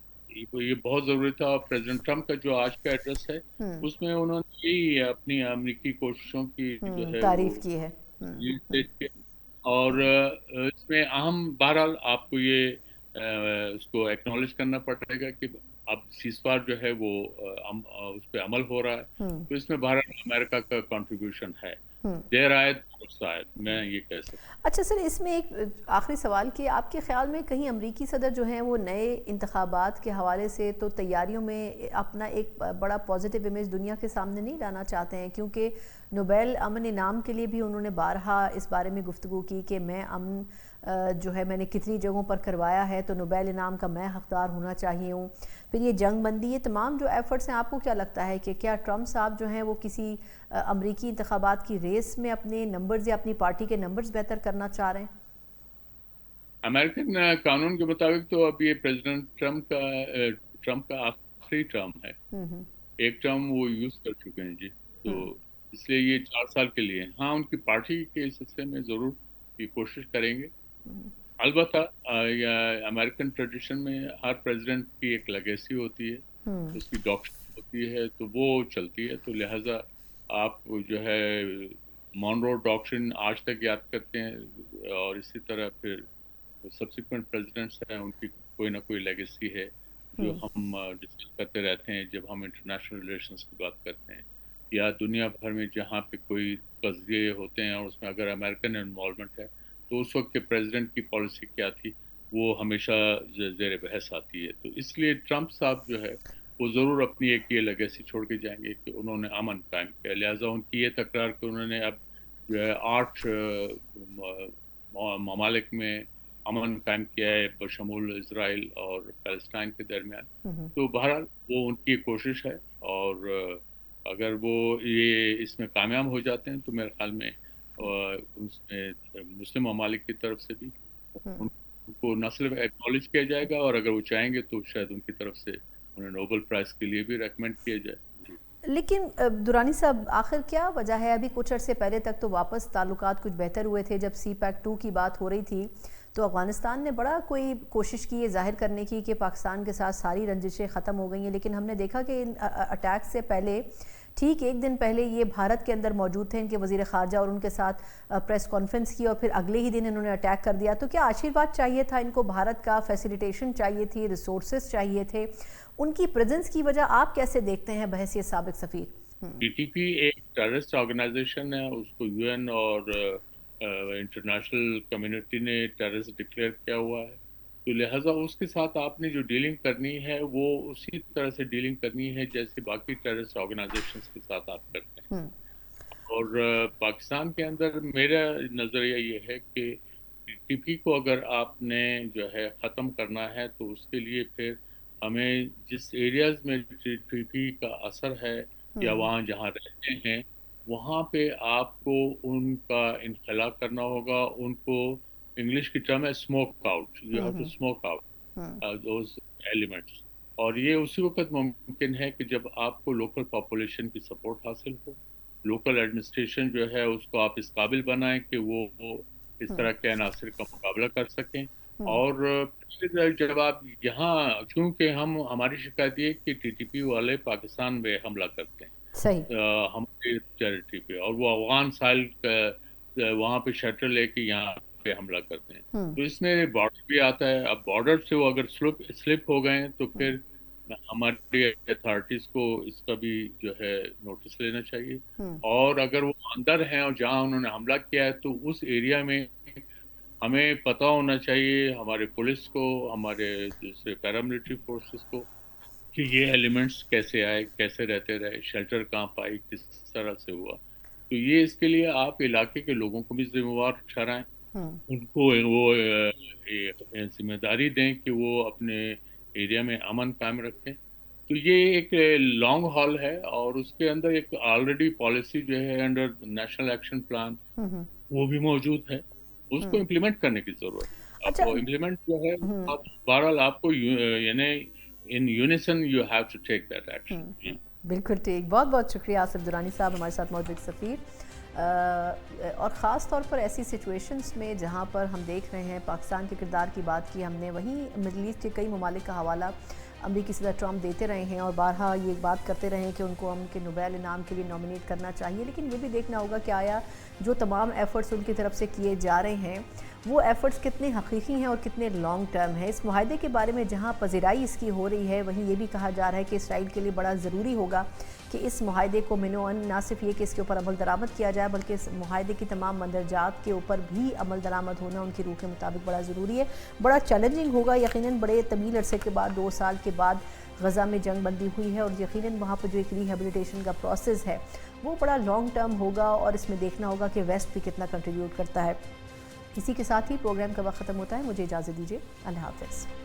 یہ بہت ضروری تھا۔ اور پریزیڈنٹ ٹرمپ کا جو آج کا ایڈریس ہے، اس میں انہوں نے یہی اپنی امریکی کوششوں کی جو ہے تعریف کی ہے، اور اس میں اہم بہرحال آپ کو یہ اس کو ایکنالج کرنا پڑے گا کہ اب سیز فائر جو ہے وہ اس پہ عمل ہو رہا ہے، تو اس میں بھارت امریکہ کا کنٹریبیوشن ہے، دیر آئے درست آئے، میں یہ کہہ سکتا ہوں۔ اچھا سر، اس میں ایک آخری سوال کہ آپ کے خیال میں کہیں امریکی صدر جو ہیں وہ نئے انتخابات کے حوالے سے تو تیاریوں میں اپنا ایک بڑا پازیٹیو امیج دنیا کے سامنے نہیں لانا چاہتے ہیں، کیونکہ نوبیل امن انعام کے لیے بھی انہوں نے بارہا اس بارے میں گفتگو کی کہ میں امن جو ہے میں نے کتنی جگہوں پر کروایا ہے تو نوبیل انعام کا میں حقدار ہونا چاہیے ہوں۔ پھر یہ جنگ بندی، یہ تمام جو ایفرٹس ہیں، آپ کو کیا لگتا ہے کہ کیا ٹرمپ صاحب جو ہیں وہ کسی امریکی انتخابات کی ریس میں اپنے نمبرز یا اپنی پارٹی کے نمبرز بہتر کرنا چاہ رہے ہیں؟ امریکن قانون کے مطابق تو اب یہ پریزیڈنٹ ٹرمپ کا آخری ٹرم ہے، ایک ٹرم وہ یوز کر چکے ہیں جی، تو اس لیے یہ 4 سال کے لیے۔ ہاں، ان کی پارٹی کے سلسلے میں ضرور یہ کوشش کریں گے، البتہ امریکن ٹریڈیشن میں ہر پریزیڈنٹ کی ایک لیگیسی ہوتی ہے، اس کی ڈاکٹرن ہوتی ہے، تو وہ چلتی ہے، تو لہٰذا آپ جو ہے مونرو ڈاکٹرن آج تک یاد کرتے ہیں، اور اسی طرح پھر سبسیکوینٹ پریزیڈنٹس ہیں، ان کی کوئی نہ کوئی لیگیسی ہے جو ہم ڈسکس کرتے رہتے ہیں جب ہم انٹرنیشنل ریلیشنز کی بات کرتے ہیں۔ या दुनिया भर में जहाँ पे कोई कज़िये होते हैं और उसमें अगर अमेरिकन इन्वॉल्वमेंट है तो उस वक्त के प्रेसिडेंट की पॉलिसी क्या थी वो हमेशा ज़ेर बहस आती है। तो इसलिए ट्रंप साहब जो है वो ज़रूर अपनी एक ये लेगेसी छोड़ के जाएंगे कि उन्होंने अमन कायम किया, लिहाजा उनकी ये तकरार कि उन्होंने अब जो है 8 ममालिक में अमन कायम किया है बशमूल इजराइल और पैलेस्टाइन के दरमियान। तो बहरहाल वो उनकी कोशिश है और अगर वो ये इसमें कामयाब हो जाते हैं तो मेरे ख्याल में उसमें मुस्लिम ममालिक की तरफ से भी उनको न सिर्फ एक्नॉलेज किया जाएगा और अगर वो चाहेंगे तो शायद उनकी तरफ से उन्हें नोबेल प्राइज के लिए भी रेकमेंड किया जाए। लेकिन दुरानी साहब, आखिर क्या वजह है? अभी कुछ अरसे पहले तक तो वापस ताल्लुकात कुछ बेहतर हुए थे। जब CPEC 2 की बात हो रही थी तो अफ़गानिस्तान ने बड़ा कोई कोशिश की है ज़ाहिर करने की कि पाकिस्तान के साथ सारी रंजिशें ख़त्म हो गई हैं, लेकिन हमने देखा कि इन अटैक से पहले ठीक एक दिन पहले ये भारत के अंदर मौजूद थे इनके वज़ीर ख़ारजा और उनके साथ प्रेस कॉन्फ्रेंस की और फिर अगले ही दिन इन्होंने अटैक कर दिया। तो क्या आशीर्वाद चाहिए था इनको? भारत का फैसिलिटेशन चाहिए थी, रिसोर्सेज चाहिए थे? उनकी प्रेजेंस की वजह आप कैसे देखते हैं बहैसियत साबिक सफ़ीर? TTP एक टेररिस्ट ऑर्गेनाइजेशन है, उसको UN और इंटरनेशनल कम्युनिटी ने टेररिस्ट डिक्लेयर किया हुआ है, तो लिहाजा उसके साथ आपने जो डीलिंग करनी है वो उसी तरह से डीलिंग करनी है जैसे बाकी टेररिस्ट ऑर्गेनाइजेशंस के साथ आप करते हैं। और पाकिस्तान के अंदर मेरा नज़रिया ये है कि TTP को अगर आपने जो है ख़त्म करना है तो उसके लिए फिर हमें जिस एरियाज में TTP का असर है या वहाँ जहाँ रहते हैं वहाँ पे आपको उनका इनखला करना होगा, उनको इंग्लिश की टर्म है smoke out, you have to smoke out those elements. और ये उसी वक्त मुमकिन है कि जब आपको लोकल पॉपुलेशन की सपोर्ट हासिल हो, लोकल एडमिनिस्ट्रेशन जो है उसको आप इस काबिल बनाएं कि वो इस तरह के अनासर का मुकाबला कर सकें। और फिर जब आप यहाँ, क्योंकि हमारी शिकायत ये कि TTP वाले पाकिस्तान में हमला करते हैं हमारे टेरिटरी पे और वो अफगान साइल वहाँ पे शटर लेके यहाँ पे हमला करते हैं, तो इसमें बॉर्डर भी आता है। अब बॉर्डर से वो अगर स्लिप हो गए तो फिर हमारी अथॉरिटीज को इसका भी जो है नोटिस लेना चाहिए। और अगर वो अंदर हैं और जहाँ उन्होंने हमला किया है तो उस एरिया में हमें पता होना चाहिए, हमारे पुलिस को, हमारे दूसरे पैरामिलिट्री फोर्सेस को, कि ये एलिमेंट्स कैसे आए, कैसे रहते रहे, शेल्टर कहाँ पाई, किस तरह से हुआ। तो ये इसके लिए आप इलाके के लोगों को भी जिम्मेवार ठहराएं, उनको वो जिम्मेदारी दें कि वो अपने एरिया में अमन कायम रखें। तो ये एक लॉन्ग हॉल है और उसके अंदर एक ऑलरेडी पॉलिसी जो है अंडर नेशनल एक्शन प्लान वो भी मौजूद है, उसको इम्प्लीमेंट करने की जरूरत है। अब वो इम्प्लीमेंट जो है बहरहाल आपको यानी in unison you have to take that action। बिल्कुल ठीक, बहुत बहुत शुक्रिया आसिफ दुरानी साहब हमारे साथ मौजूद सफ़ीर। और ख़ास तौर पर ऐसी सिचुएशंस में जहाँ पर हम देख रहे हैं पाकिस्तान के किरदार की बात की हमने, वहीं मिडल ईस्ट के कई ममालिक का हवाला अमरीकी सदर ट्रंप देते रहे हैं और बारहा ये बात करते रहे हैं कि उनको अमन के नोबेल इनाम के लिए नॉमिनेट करना चाहिए। लेकिन ये भी देखना होगा कि आया जो तमाम एफ़र्ट्स उनकी तरफ से किए जा रहे हैं वो एफ़र्ट्स कितने हकीकी हैं और कितने लॉन्ग टर्म है। इस मुआहदे के बारे में जहाँ पजीराई इसकी हो रही है वहीं ये भी कहा जा रहा है कि इसराइल के लिए बड़ा ज़रूरी होगा कि इस मुआहदे को मिनोअन ना सिर्फ ये कि इसके ऊपर अमल दरामद किया जाए बल्कि इस मुआहदे की तमाम मंदरजात के ऊपर भी अमल दरामद होना उनकी रूह के मुताबिक बड़ा ज़रूरी है। बड़ा चैलेंजिंग होगा यकीनन, बड़े तवील अरसे के बाद 2 साल के बाद गज़ा में जंग बंदी हुई है और यकीनन वहाँ पर जो एक रिहेबिलिटेशन का प्रोसेस है वो बड़ा लॉन्ग टर्म होगा और इसमें देखना होगा कि वेस्ट भी कितना कंट्रीब्यूट करता है। इसी के साथ ही प्रोग्राम का वक्त ख़त्म होता है, मुझे इजाज़त दीजिए, अल्लाह हाफ़िज़।